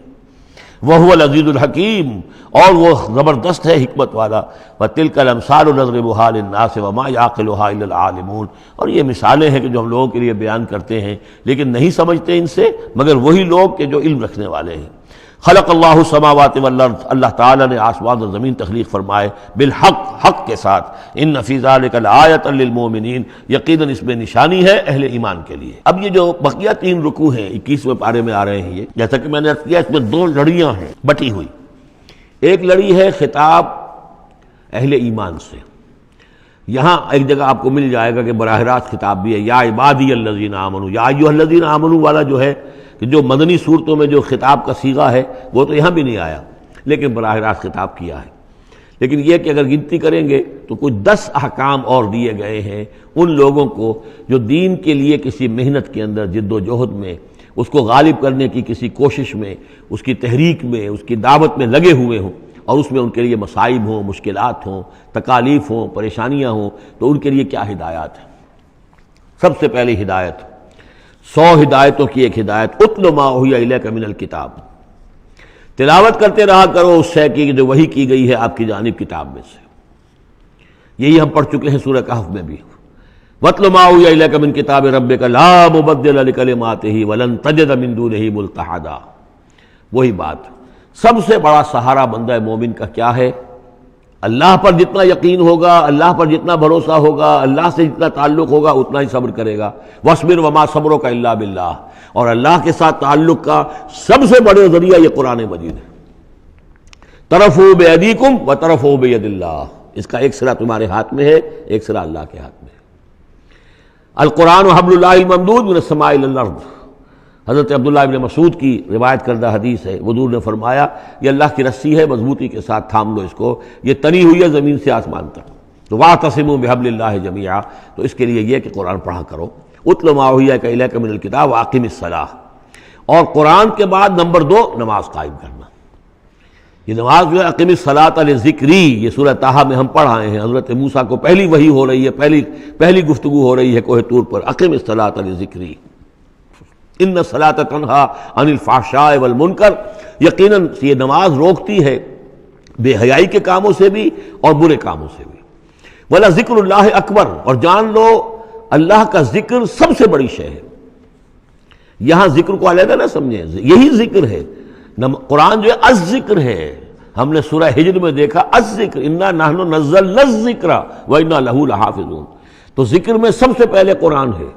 وَهُوَ الْعَزِيزُ الْحَكِيمُ، اور وہ زبردست ہے حکمت والا۔ وَتِلْكَ الْأَمْثَالُ نَضْرِبُهَا لِلنَّاسِ وَمَا يَعْقِلُهَا إِلَّا الْعَالِمُونَ، اور یہ مثالیں ہیں کہ جو ہم لوگوں کے لیے بیان کرتے ہیں لیکن نہیں سمجھتے ان سے مگر وہی لوگ کہ جو علم رکھنے والے ہیں۔ خلق اللہ السماوات والارض، اللہ تعالیٰ نے آسمان اور زمین تخلیق فرمائے، بالحق، حق کے ساتھ۔ ان فی ذلک لآیۃ للمؤمنین، یقیناً اس میں نشانی ہے اہل ایمان کے لیے۔ اب یہ جو بقیہ 3 رکوع ہیں 21ویں پارے میں آ رہے ہیں، یہ جیسا کہ میں نے عرض کیا اس میں 2 لڑیاں ہیں بٹی ہوئی۔ ایک لڑی ہے خطاب اہل ایمان سے، یہاں ایک جگہ آپ کو مل جائے گا کہ براہ راست خطاب بھی ہے، یا عبادی الذین آمنوا، یا ایھا الذین آمنوا والا جو ہے کہ جو مدنی صورتوں میں جو خطاب کا صیغہ ہے وہ تو یہاں بھی نہیں آیا، لیکن براہ راست خطاب کیا ہے۔ لیکن یہ کہ اگر گنتی کریں گے تو کچھ 10 احکام اور دیے گئے ہیں ان لوگوں کو جو دین کے لیے کسی محنت کے اندر جد و جہد میں، اس کو غالب کرنے کی کسی کوشش میں، اس کی تحریک میں، اس کی دعوت میں لگے ہوئے ہوں، اور اس میں ان کے لیے مصائب ہوں، مشکلات ہوں، تکالیف ہوں، پریشانیاں ہوں، تو ان کے لیے کیا ہدایات ہیں۔ سب سے پہلی ہدایت 100 ہدایتوں کی ایک ہدایت، اتل ما اوحی الیک من الکتاب، تلاوت کرتے رہا کرو اس شے کی جو وحی کی گئی ہے آپ کی جانب کتاب میں سے۔ یہی ہم پڑھ چکے ہیں سورہ کہف میں بھی، وَاتْلُ مَا أُوحِیَ إِلَيْکَ مِن کِتَابِ رَبِّکَ لَا مُبَدِّلَ لِکَلِمَاتِهِ وَلَن تَجِدَ مِن دُونِهِ مُلْتَحَدًا۔ وہی بات، سب سے بڑا سہارا بندہ مومن کا کیا ہے؟ اللہ پر جتنا یقین ہوگا، اللہ پر جتنا بھروسہ ہوگا، اللہ سے جتنا تعلق ہوگا اتنا ہی صبر کرے گا۔ وَاصْبِرْ وَمَا صَبْرُكَ إِلَّا بِاللَّهِ، اور اللہ کے ساتھ تعلق کا سب سے بڑے ذریعہ یہ قرآن مجید ہے۔ طرفوا بِأَيْدِيكُمْ وَطَرَفُوا بِيَدِ اللَّهِ، اس کا ایک سرا تمہارے ہاتھ میں ہے، ایک سرا اللہ کے ہاتھ میں ہے۔ القرآن حبل اللہ الممدود من السماء إلى الأرض، حضرت عبداللہ ابن مسعود کی روایت کردہ حدیث ہے، حضور نے فرمایا یہ اللہ کی رسی ہے، مضبوطی کے ساتھ تھام لو اس کو، یہ تنی ہوئی ہے زمین سے آسمان تک۔ تو واعتصموا بحبل اللہ جمیعا، تو اس کے لیے یہ کہ قرآن پڑھا کرو۔ اتل ما اوحی الیک من الکتاب واقم الصلاۃ، اور قرآن کے بعد نمبر 2 نماز قائم کرنا۔ یہ نماز جو ہے اقم الصلاۃ لذکری، یہ سورہ طٰہٰ میں ہم پڑھ آئے ہیں، حضرت موسیٰ کو پہلی وحی ہو رہی ہے، پہلی گفتگو ہو رہی ہے کوہ طور پر، اقم الصلاۃ لذکری ان الصلاۃ تنہی عن الفحشاء والمنکر، یقیناً یہ نماز روکتی ہے بے حیائی کے کاموں سے بھی اور برے کاموں سے بھی۔ وَلَذِکْرُ اللَّهِ اکبر، اور جان لو اللہ کا ذکر سب سے بڑی شے ہے۔ یہاں ذکر کو علیحدہ نہ سمجھیں، یہی ذکر ہے، قرآن جو ہے الذکر ہے۔ ہم نے سورہ ہجر میں دیکھا الذکر، انا نحن نزلنا الذکر وانا لہ لحافظون، تو ذکر میں سب سے پہلے قرآن ہے۔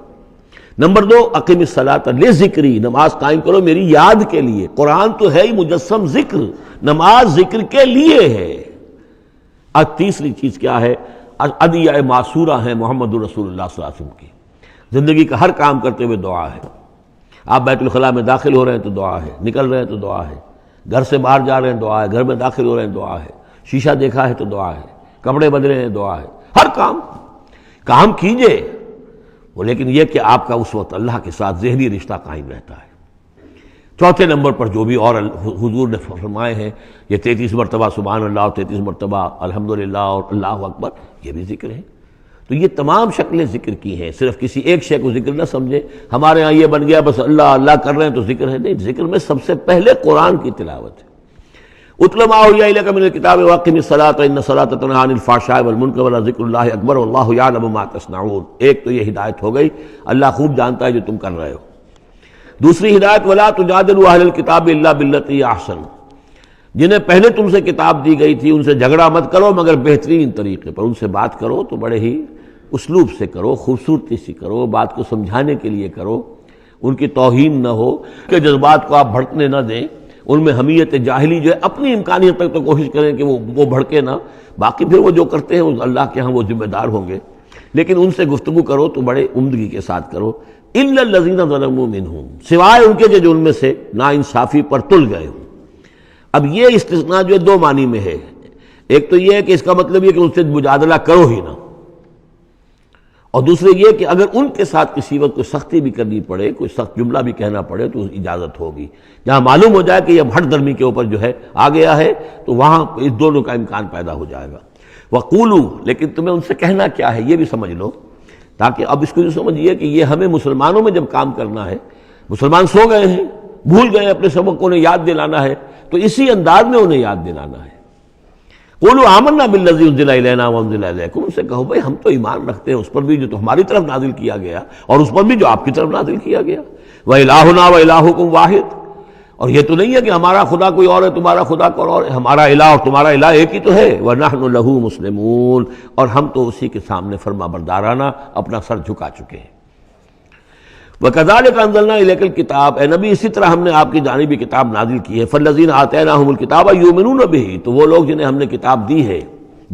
نمبر 2 اقم الصلاۃ لذکری، نماز قائم کرو میری یاد کے لیے۔ قرآن تو ہے ہی مجسم ذکر، نماز ذکر کے لیے ہے۔ اب تیسری چیز کیا ہے؟ ادعیہ معصورہ ہیں محمد رسول اللہ صلی اللہ علیہ وسلم کی، زندگی کا ہر کام کرتے ہوئے دعا ہے۔ آپ بیت الخلاء میں داخل ہو رہے ہیں تو دعا ہے، نکل رہے ہیں تو دعا ہے، گھر سے باہر جا رہے ہیں دعا ہے، گھر میں داخل ہو رہے ہیں دعا ہے، شیشہ دیکھا ہے تو دعا ہے، کپڑے بدلے ہیں دعا ہے، ہر کام کیجئے وہ، لیکن یہ کہ آپ کا اس وقت اللہ کے ساتھ ذہنی رشتہ قائم رہتا ہے۔ چوتھے نمبر پر جو بھی اور حضور نے فرمائے ہیں، یہ 33 مرتبہ سبحان اللہ، 33 مرتبہ الحمدللہ اور اللہ اکبر، یہ بھی ذکر ہے۔ تو یہ تمام شکلیں ذکر کی ہیں، صرف کسی ایک شے کو ذکر نہ سمجھے ہمارے ہاں یہ بن گیا بس اللہ اللہ کر رہے ہیں تو ذکر ہے، نہیں، ذکر میں سب سے پہلے قرآن کی تلاوت ہے۔ اتل ما اوحی الیک من الکتاب واقم الصلاۃ ان الصلاۃ تنہی عن الفحشاء والمنکر ولذکر اللہ اکبر واللہ یعلم ما تصنعون۔ ایک تو یہ ہدایت ہو گئی، اللہ خوب جانتا ہے جو تم کر رہے ہو۔ دوسری ہدایت ولا تجادلوا اہل الکتاب الا باللتی احسن، جنہیں پہلے تم سے کتاب دی گئی تھی ان سے جھگڑا مت کرو مگر بہترین طریقے پر، ان سے بات کرو تو بڑے ہی اسلوب سے کرو، خوبصورتی سے کرو، بات کو سمجھانے کے لیے کرو، ان کی توہین نہ ہو کہ جذبات کو آپ بھڑکنے نہ دیں، ان میں حمیت جاہلی جو ہے اپنی امکانیت تک تو کوشش کریں کہ وہ بھڑکے نہ، باقی پھر وہ جو کرتے ہیں اللہ کے ہاں وہ ذمہ دار ہوں گے، لیکن ان سے گفتگو کرو تو بڑے عمدگی کے ساتھ کرو۔ الا الذین ظلموا منہم، سوائے ان کے جو ان میں سے ناانصافی پر تل گئے ہوں۔ اب یہ استثناء جو ہے دو معنی میں ہے، ایک تو یہ ہے کہ اس کا مطلب یہ کہ ان سے مجادلہ کرو ہی نہ، اور دوسرے یہ کہ اگر ان کے ساتھ کسی وقت کوئی سختی بھی کرنی پڑے، کوئی سخت جملہ بھی کہنا پڑے تو اجازت ہوگی، جہاں معلوم ہو جائے کہ یہ ہٹ درمی کے اوپر جو ہے آ گیا ہے تو وہاں اس دونوں کا امکان پیدا ہو جائے گا۔ وَقُولُوا، لیکن تمہیں ان سے کہنا کیا ہے یہ بھی سمجھ لو، تاکہ اب اس کو یہ سمجھیے کہ یہ ہمیں مسلمانوں میں جب کام کرنا ہے، مسلمان سو گئے ہیں، بھول گئے اپنے سبق کو، انہیں یاد دلانا ہے تو اسی انداز میں انہیں یاد دلانا ہے۔ قولوا آمنا بالذی انزل الینا وانزل الیکم، ان سے کہو بھائی ہم تو ایمان رکھتے ہیں اس پر بھی جو ہماری طرف نازل کیا گیا اور اس پر بھی جو آپ کی طرف نازل کیا گیا، وَإِلَٰهُنَا وَإِلَٰهُكُمْ وَاحِدٌ، اور یہ تو نہیں ہے کہ ہمارا خدا کوئی اور ہے تمہارا خدا کوئی اور ہے، ہمارا الہ اور تمہارا الہ ایک ہی تو ہے، وَنَحْنُ لَهُ مُسْلِمُونَ، اور ہم تو اسی کے سامنے فرما بردارانہ اپنا سر جھکا چکے ہیں۔ وَكَذَلِكَ أَنزَلْنَا إِلَيْكَ الْكِتَابَ، اے نبی اسی طرح ہم نے آپ کی جانب بھی کتاب نازل کی ہے، فَالَّذِينَ آتَيْنَاهُمُ الْكِتَابَ يُؤْمِنُونَ بِهِ، تو وہ لوگ جنہیں ہم نے کتاب دی ہے،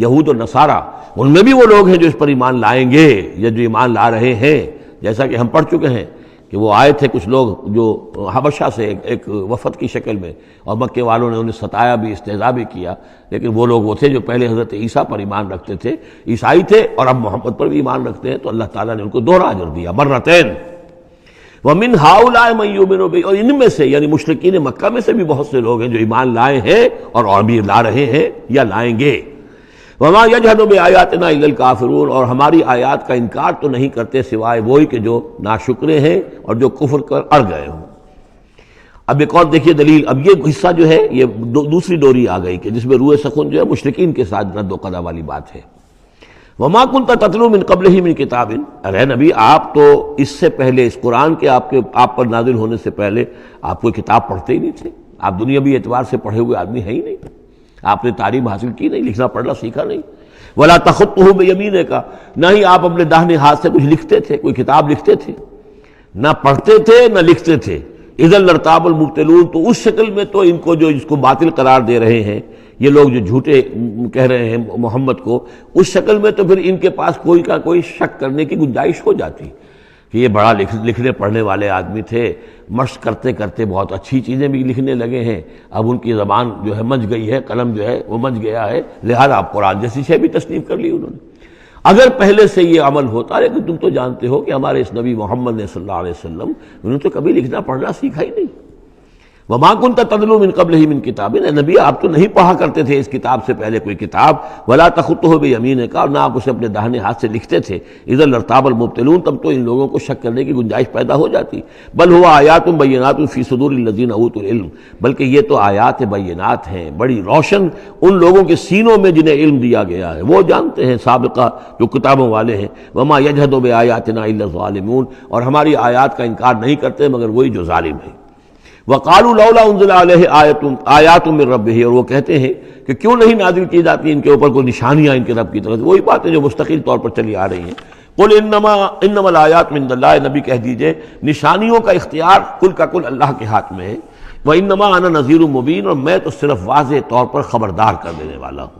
یہود و نصارہ، ان میں بھی وہ لوگ ہیں جو اس پر ایمان لائیں گے یا جو ایمان لا رہے ہیں، جیسا کہ ہم پڑھ چکے ہیں کہ وہ آئے تھے کچھ لوگ جو حبشہ سے ایک وفد کی شکل میں، اور مکے والوں نے انہیں ستایا بھی، استہزاء بھی کیا، لیکن وہ لوگ وہ تھے جو پہلے حضرت عیسیٰ پر ایمان رکھتے تھے، عیسائی تھے، اور اب محمد پر بھی ایمان رکھتے ہیں، تو اللہ تعالیٰ نے ان کو دوہرا اجر دیا، مرتين۔ وَمِنْ هَؤُلَاءِ مَن يُؤْمِنُ بِهِ، اور ان میں سے یعنی مشرکین مکہ میں سے بھی بہت سے لوگ ہیں جو ایمان لائے ہیں اور بھی لا رہے ہیں یا لائیں گے۔ وَمَا يَجْحَدُ بِآيَاتِنَا إِلَّا الْكَافِرُونَ، اور ہماری آیات کا انکار تو نہیں کرتے سوائے وہی کہ جو ناشکرے ہیں اور جو کفر کر اڑ گئے ہوں۔ اب ایک اور دیکھیے دلیل، اب یہ حصہ جو ہے یہ دوسری ڈوری آ گئی کہ جس میں روئے سخن جو ہے مشرکین کے ساتھ رد و قضا والی بات ہے۔ وَمَا كُنْتَ تَتْلُو مِن قَبْلِهِ مِن كِتَابٍ، ارے نبی آپ تو اس سے پہلے، اس قرآن کے آپ پر نازل ہونے سے پہلے آپ کوئی کتاب پڑھتے ہی نہیں تھے، آپ دنیاوی اعتبار سے پڑھے ہوئے آدمی ہیں ہی نہیں، آپ نے تعلیم حاصل کی نہیں، لکھنا پڑھنا سیکھا نہیں۔ وَلَا تَخُطُّهُ بِيَمِينِكَ، نہ ہی آپ اپنے داہنے ہاتھ سے کچھ لکھتے تھے، کوئی کتاب لکھتے تھے، نہ پڑھتے تھے نہ لکھتے تھے۔ اِذًا لَارْتَابَ الْمُبْطِلُونَ، تو اس شکل میں تو ان کو جو اس کو باطل قرار دے رہے ہیں یہ لوگ جو جھوٹے کہہ رہے ہیں محمد کو، اس شکل میں تو پھر ان کے پاس کوئی کا کوئی شک کرنے کی گنجائش ہو جاتی کہ یہ بڑا لکھنے پڑھنے والے آدمی تھے، مشق کرتے کرتے بہت اچھی چیزیں بھی لکھنے لگے ہیں، اب ان کی زبان جو ہے منج گئی ہے، قلم جو ہے وہ منج گیا ہے، لہذا اب قرآن جیسی شے بھی تصنیف کر لی انہوں نے۔ اگر پہلے سے یہ عمل ہوتا، لیکن تم تو جانتے ہو کہ ہمارے اس نبی محمد نے صلی اللہ علیہ وسلم انہوں نے تو کبھی لکھنا پڑھنا سیکھا ہی نہیں۔ وَمَا كُنْتَ تَتْلُو مِن قَبْلِهِ مِن كِتَابٍ، اے نبی آپ تو نہیں پڑھا کرتے تھے اس کتاب سے پہلے کوئی کتاب، وَلَا تَخُطُّهُ بِيَمِينِكَ، اور نہ آپ اسے اپنے داہنے ہاتھ سے لکھتے تھے، اِذًا لَارْتَابَ الْمُبْطِلُونَ، تب تو ان لوگوں کو شک کرنے کی گنجائش پیدا ہو جاتی۔ بل هُوَ آیات بینات فی صدور الذین اوتوا العلم، بلکہ یہ تو آیات بینات ہیں بڑی روشن ان لوگوں کے سینوں میں جنہیں علم دیا گیا ہے، وہ جانتے ہیں سابقہ جو کتابوں والے ہیں۔ وَمَا يَجْحَدُ بِآیاتِنَا إِلَّا الظَّالِمُونَ، اور ہماری آیات کا انکار نہیں کرتے مگر وہی جو ظالم ہیں۔ وَقَالُوا لَوْلَا أُنزِلَ عَلَيْهِ آیَاتٌ مِّن رَّبِّهِ، اور وہ کہتے ہیں کہ کیوں نہیں نازل کی جاتی ان کے اوپر کوئی نشانیاں ان کے رب کی طرف سے، وہی باتیں جو مستقل طور پر چلی آ رہی ہیں۔ قُلْ إِنَّمَا الْآيَاتُ مِنْ اللَّهِ، نبی کہہ دیجئے نشانیوں کا اختیار کل کا کل اللہ کے ہاتھ میں ہے۔ وَإِنَّمَا أَنَا نَذِيرٌ مُّبِينٌ، اور میں تو صرف واضح طور پر خبردار کر دینے والا ہوں۔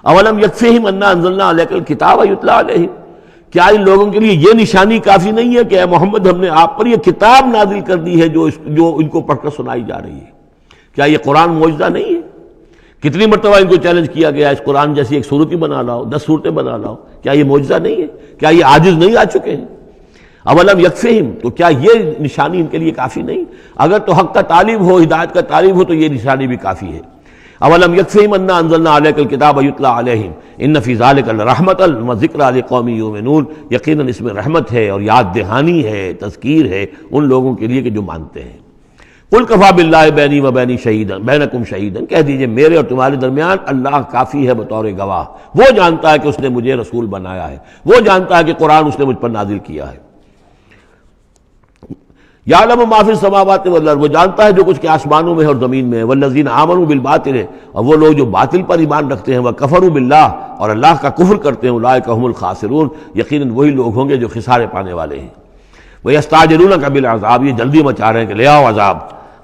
أَوَلَمْ يَكْفِهِمْ أَنَّا أَنزَلْنَا عَلَيْكَ الْكِتَابَ يُتْلَىٰ عَلَيْهِمْ، کیا ان لوگوں کے لیے یہ نشانی کافی نہیں ہے کہ اے محمد ہم نے آپ پر یہ کتاب نازل کر دی ہے جو ان کو پڑھ کر سنائی جا رہی ہے؟ کیا یہ قرآن معجزہ نہیں ہے؟ کتنی مرتبہ ان کو چیلنج کیا گیا اس قرآن جیسی ایک صورت ہی بنا لاؤ، 10 صورتیں بنا لاؤ، کیا یہ معجزہ نہیں ہے؟ کیا یہ عاجز نہیں آ چکے ہیں؟ اولم یکفہم، تو کیا یہ نشانی ان کے لیے کافی نہیں؟ اگر تو حق کا طالب ہو، ہدایت کا طالب ہو تو یہ نشانی بھی کافی ہے۔ اولم یکفہم انا انزلنا علیک الکتاب یتلی علیہم ان فی ذلک لرحمۃ وذکری لقوم یؤمنون، یقیناً اس میں رحمت ہے اور یاد دہانی ہے، تذکیر ہے ان لوگوں کے لیے کہ جو مانتے ہیں۔ قل کفی باللہ بینی و بین شہیدا بینکم شہیدا، کہہ دیجئے میرے اور تمہارے درمیان اللہ کافی ہے بطور گواہ، وہ جانتا ہے کہ اس نے مجھے رسول بنایا ہے، وہ جانتا ہے کہ قرآن اس نے مجھ پر نازل کیا ہے۔ یعلم ما فی السماوات والارض، وہ جانتا ہے جو کچھ کہ آسمانوں میں ہے اور زمین میں ہے، والذین آمنوا بالباطل، اور وہ لوگ جو باطل پر ایمان رکھتے ہیں، وکفروا باللہ، اور اللہ کا کفر کرتے ہیں، اولئک هم الخاسرون، یقیناً وہی لوگ ہوں گے جو خسارے پانے والے ہیں۔ وَيَسْتَعْجِلُونَكَ بِالْعَذَابِ، یہ جلدی مچا رہے ہیں کہ لے آؤ عذاب،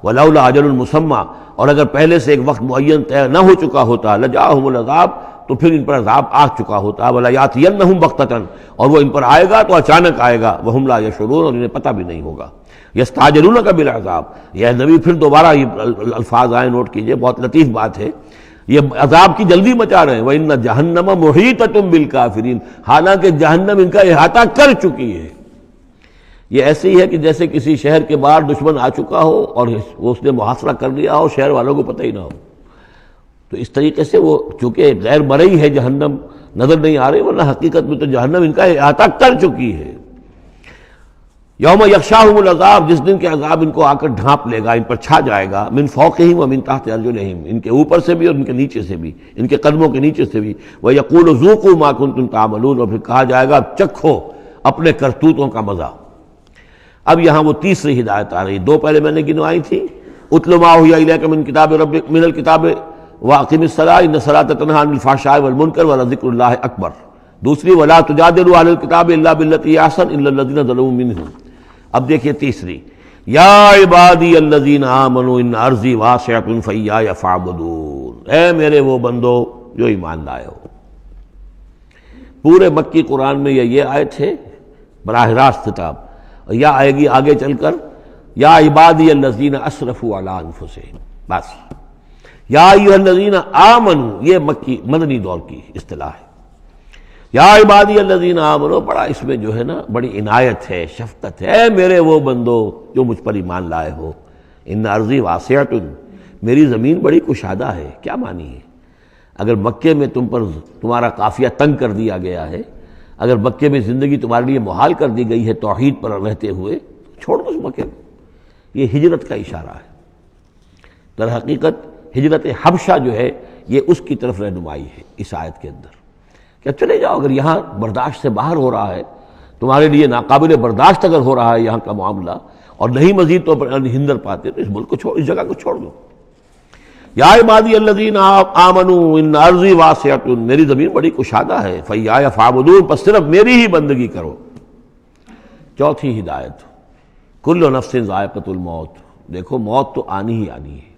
وَلَوْلَا أَجَلٌ مُّسَمًّى، اور اگر پہلے سے ایک وقت معین طے نہ ہو چکا ہوتا، لَجَاءَهُمُ الْعَذَابُ، تو پھر ان پر عذاب آ چکا ہوتا، وَلَيَأْتِيَنَّهُمْ بَغْتَةً، اور وہ ان پر آئے گا تو اچانک آئے گا، وَهُمْ لَا يَشْعُرُونَ، اور انہیں پتہ بھی نہیں ہوگا۔ یستعجلونک بالعذاب، یہ نبی پھر دوبارہ یہ الفاظ آئے، نوٹ کیجئے، بہت لطیف بات ہے، یہ عذاب کی جلدی مچا رہے ہیں۔ وَإِنَّ جَهَنَّمَ مُحِيطَةٌ بِالْكَافِرِينَ، حالانکہ جہنم ان کا احاطہ کر چکی ہے۔ یہ ایسے ہی ہے کہ جیسے کسی شہر کے باہر دشمن آ چکا ہو اور اس نے محاصرہ کر لیا ہو، شہر والوں کو پتہ ہی نہ ہو۔ تو اس طریقے سے وہ چونکہ غیر مرئی ہے، جہنم نظر نہیں آ رہی، ورنہ حقیقت میں تو جہنم ان کا احاطہ کر چکی ہے۔ یوم یغشاہم العذاب، جس دن کے عذاب ان کو آ کر ڈھانپ لے گا، ان پر چھا جائے گا، من فوقہم ومن تحت ارجلہم، ان کے اوپر سے بھی اور ان کے نیچے سے بھی، ان کے قدموں کے نیچے سے بھی۔ ویقول ذوقوا ما کنتم تعملون، اور پھر کہا جائے گا چکھو اپنے کرتوتوں کا مزہ۔ اب یہاں وہ تیسری ہدایت آ رہی، دو پہلے میں نے گنوائی تھی، اتل ما اوحی الیک من کتاب ربک، من الکتاب واقم الصلاۃ ان الصلاۃ تنہی عن الفحشاء والمنکر ولذکر اللہ اکبر، دوسری ولا تجادلوا اہل الکتاب الا بالتی ہی احسن الا الذین ظلموا منہم۔ اب دیکھیے تیسری، یا عبادی الذین آمنوا ان ارضی واسعۃ فایای فاعبدون، اے میرے وہ بندو جو ایمان لائے ہو۔ پورے مکی قرآن میں یہ آیت ہے براہ راست خطاب، یا آئے گی آگے چل کر یا عبادی الذین اسرفوا علی انفسہم، بس یا ایھا الذین آمنوا، یہ مکی مدنی دور کی اصطلاح ہے۔ یا عبادی الذین آمنوا، بڑا اس میں جو ہے نا بڑی عنایت ہے، شفقت ہے، اے میرے وہ بندو جو مجھ پر ایمان لائے ہو، ان ارضی واسعۃ، میری زمین بڑی کشادہ ہے۔ کیا معنی ہے؟ اگر مکے میں تم پر تمہارا قافیہ تنگ کر دیا گیا ہے، اگر مکے میں زندگی تمہارے لیے محال کر دی گئی ہے توحید پر رہتے ہوئے، چھوڑ دو اس مکے کو۔ یہ ہجرت کا اشارہ ہے، در حقیقت ہجرت حبشہ جو ہے یہ اس کی طرف رہنمائی ہے اس آیت کے اندر، کہ چلے جاؤ، اگر یہاں برداشت سے باہر ہو رہا ہے، تمہارے لیے ناقابل برداشت اگر ہو رہا ہے یہاں کا معاملہ، اور نہیں مزید تو ہندر پاتے، تو اس ملک کو چھوڑ، اس جگہ کو چھوڑ دو۔ یا عبادی الذین آمنوا ان ارضی واسعۃ، میری زمین بڑی کشادہ ہے، فایای فاعبدون، پس صرف میری ہی بندگی کرو۔ چوتھی ہدایت، کل نفس ذائقۃ الموت، دیکھو موت تو آنی ہی آنی ہے،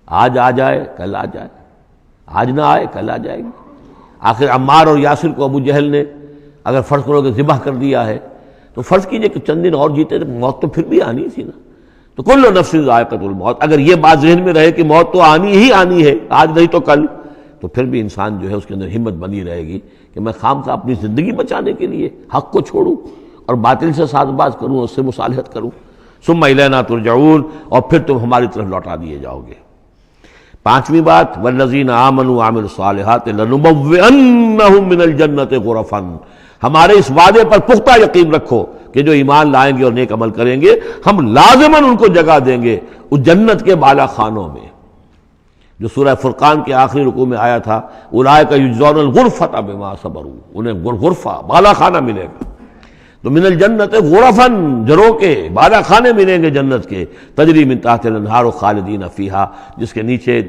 آج آ جائے کل آ جائے، آج نہ آئے کل آ جائے گی۔ آخر عمار اور یاسر کو ابو جہل نے اگر فرض کرو کہ ذبح کر دیا ہے، تو فرض کیجئے کہ چند دن اور جیتے تو موت تو پھر بھی آنی تھی نا۔ تو کل نفس ذائقۃ الموت، اگر یہ بات ذہن میں رہے کہ موت تو آنی ہی آنی ہے، آج نہیں تو کل، تو پھر بھی انسان جو ہے اس کے اندر ہمت بنی رہے گی کہ میں خام خواہ اپنی زندگی بچانے کے لیے حق کو چھوڑوں اور باطل سے ساز باز کروں، اس سے مصالحت کروں۔ ثم الینا ترجعون، اور پھر تم ہماری طرف لوٹا دیے جاؤ گے۔ پانچویں بات، والذین آمنوا وعملوا الصالحات لنبوئنہم من الجنۃ غرفا، ہمارے اس وعدے پر پختہ یقین رکھو کہ جو ایمان لائیں گے اور نیک عمل کریں گے، ہم لازماً ان کو جگہ دیں گے اس جنت کے بالا خانوں میں، جو سورہ فرقان کے آخری رکوع میں آیا تھا، اولئک یجزون الغرفۃ بما صبروا، انہیں غرفہ بالا خانہ ملے گا۔ تو من الجنت غرفاً، جروں کے بالا خانے ملیں گے جنت کے، تجری من تحت الانہار خالدین فیہا، جس کے نیچے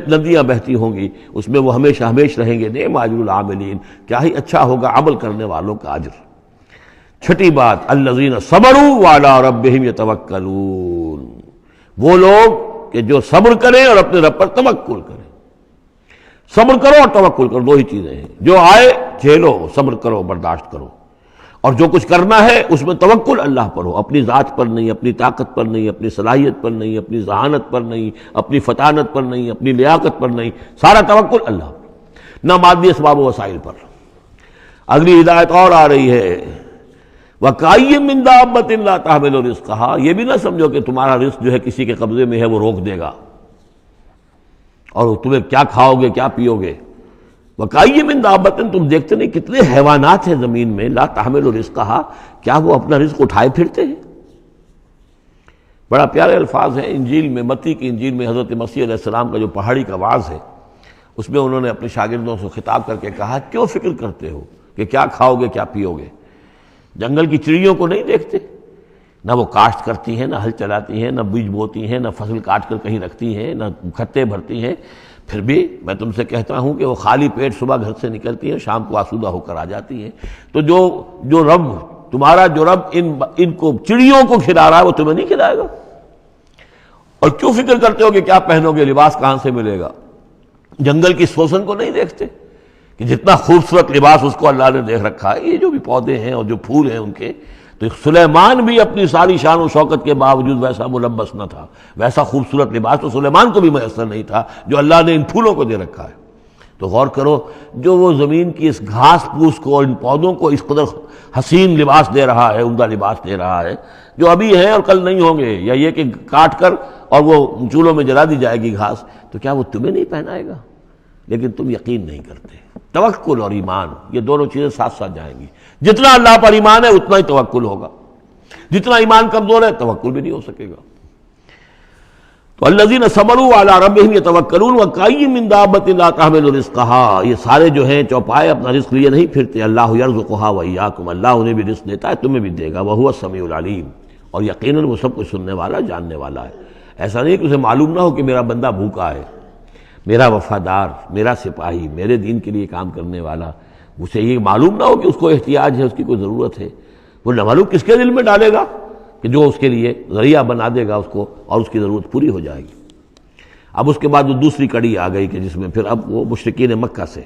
ندیاں بہتی ہوں گی، اس میں وہ ہمیشہ ہمیش رہیں گے۔ نعم اجر العاملین، کیا ہی اچھا ہوگا عمل کرنے والوں کا اجر۔ چھٹی بات، الذین صبروا وعلی ربہم یتوکلون، وہ لوگ کہ جو صبر کریں اور اپنے رب پر توکل کریں۔ صبر کرو اور توکل کرو، دو ہی چیزیں ہیں، جو آئے جھیلو، صبر کرو، برداشت کرو، اور جو کچھ کرنا ہے اس میں توکل اللہ پر ہو، اپنی ذات پر نہیں، اپنی طاقت پر نہیں، اپنی صلاحیت پر نہیں، اپنی ذہانت پر نہیں، اپنی فطانت پر نہیں، اپنی لیاقت پر نہیں، سارا توکل اللہ پر، نہ مادی اسباب و وسائل پر۔ اگلی ہدایت اور آ رہی ہے، وَكَأَيٍّ مِّن دَابَّةٍ لَا تَحْمِلُ رِزْقَهَا، یہ بھی نہ سمجھو کہ تمہارا رزق جو ہے کسی کے قبضے میں ہے وہ روک دے گا، اور تمہیں کیا کھاؤ گے کیا پیو گے۔ وَكَأَيٍّ مِّن دَابَّةٍ، تم دیکھتے نہیں کتنے حیوانات ہیں زمین میں، لا تحمل رزقها، کیا وہ اپنا رزق اٹھائے پھرتے ہیں؟ بڑا پیارے الفاظ ہیں انجیل میں، متی کی انجیل میں حضرت مسیح علیہ السلام کا جو پہاڑی کا وعظ ہے، اس میں انہوں نے اپنے شاگردوں سے خطاب کر کے کہا، کیوں فکر کرتے ہو کہ کیا کھاؤ گے کیا پیو گے؟ جنگل کی چڑیوں کو نہیں دیکھتے؟ نہ وہ کاشت کرتی ہیں، نہ ہل چلاتی ہیں، نہ بیج بوتی ہیں، نہ فصل کاٹ کر کہیں رکھتی ہیں، نہ کھتے بھرتی ہیں، پھر بھی میں تم سے کہتا ہوں کہ وہ خالی پیٹ صبح گھر سے نکلتی ہیں، شام کو آسودہ ہو کر آ جاتی ہیں۔ تو جو رب تمہارا جو رب ان کو چڑیوں کو کھلا رہا ہے وہ تمہیں نہیں کھلائے گا؟ اور کیوں فکر کرتے ہو کہ کیا پہنو گے، لباس کہاں سے ملے گا؟ جنگل کی سوسن کو نہیں دیکھتے کہ جتنا خوبصورت لباس اس کو اللہ نے دیکھ رکھا ہے؟ یہ جو بھی پودے ہیں اور جو پھول ہیں ان کے، تو سلیمان بھی اپنی ساری شان و شوکت کے باوجود ویسا ملبس نہ تھا، ویسا خوبصورت لباس تو سلیمان کو بھی میسر نہیں تھا جو اللہ نے ان پھولوں کو دے رکھا ہے۔ تو غور کرو، جو وہ زمین کی اس گھاس پھوس کو، ان پودوں کو اس قدر حسین لباس دے رہا ہے، عمدہ لباس دے رہا ہے، جو ابھی ہیں اور کل نہیں ہوں گے، یا یہ کہ کاٹ کر اور وہ چولہوں میں جلا دی جائے گی گھاس، تو کیا وہ تمہیں نہیں پہنائے گا؟ لیکن تم یقین نہیں کرتے۔ توکل اور ایمان، یہ دونوں چیزیں ساتھ ساتھ جائیں گی۔ جتنا اللہ پر ایمان ہے اتنا ہی توکل ہوگا، جتنا ایمان کمزور ہے توکل بھی نہیں ہو سکے گا۔ تو الذین صبروا علی ربہم یتوکلون وکأی من دابۃ لا تحمل رزقها، یہ سارے جو ہیں چوپائے اپنا رزق لیے نہیں پھرتے، اللہ یرزقها وإیاکم، اللہ انہیں بھی رزق دیتا ہے، تمہیں بھی دے گا، وہو السمیع العلیم، اور یقیناً وہ سب کچھ سننے والا، جاننے والا ہے۔ ایسا نہیں کہ اسے معلوم نہ ہو کہ میرا بندہ بھوکا ہے، میرا وفادار، میرا سپاہی، میرے دین کے لیے کام کرنے والا، اسے یہ معلوم نہ ہو کہ اس کو احتیاج ہے، اس کی کوئی ضرورت ہے۔ وہ نہ معلوم کس کے دل میں ڈالے گا کہ جو اس کے لیے ذریعہ بنا دے گا اس کو، اور اس کی ضرورت پوری ہو جائے گی۔ اب اس کے بعد وہ دوسری کڑی آ گئی کہ جس میں پھر اب وہ مشرکین مکہ سے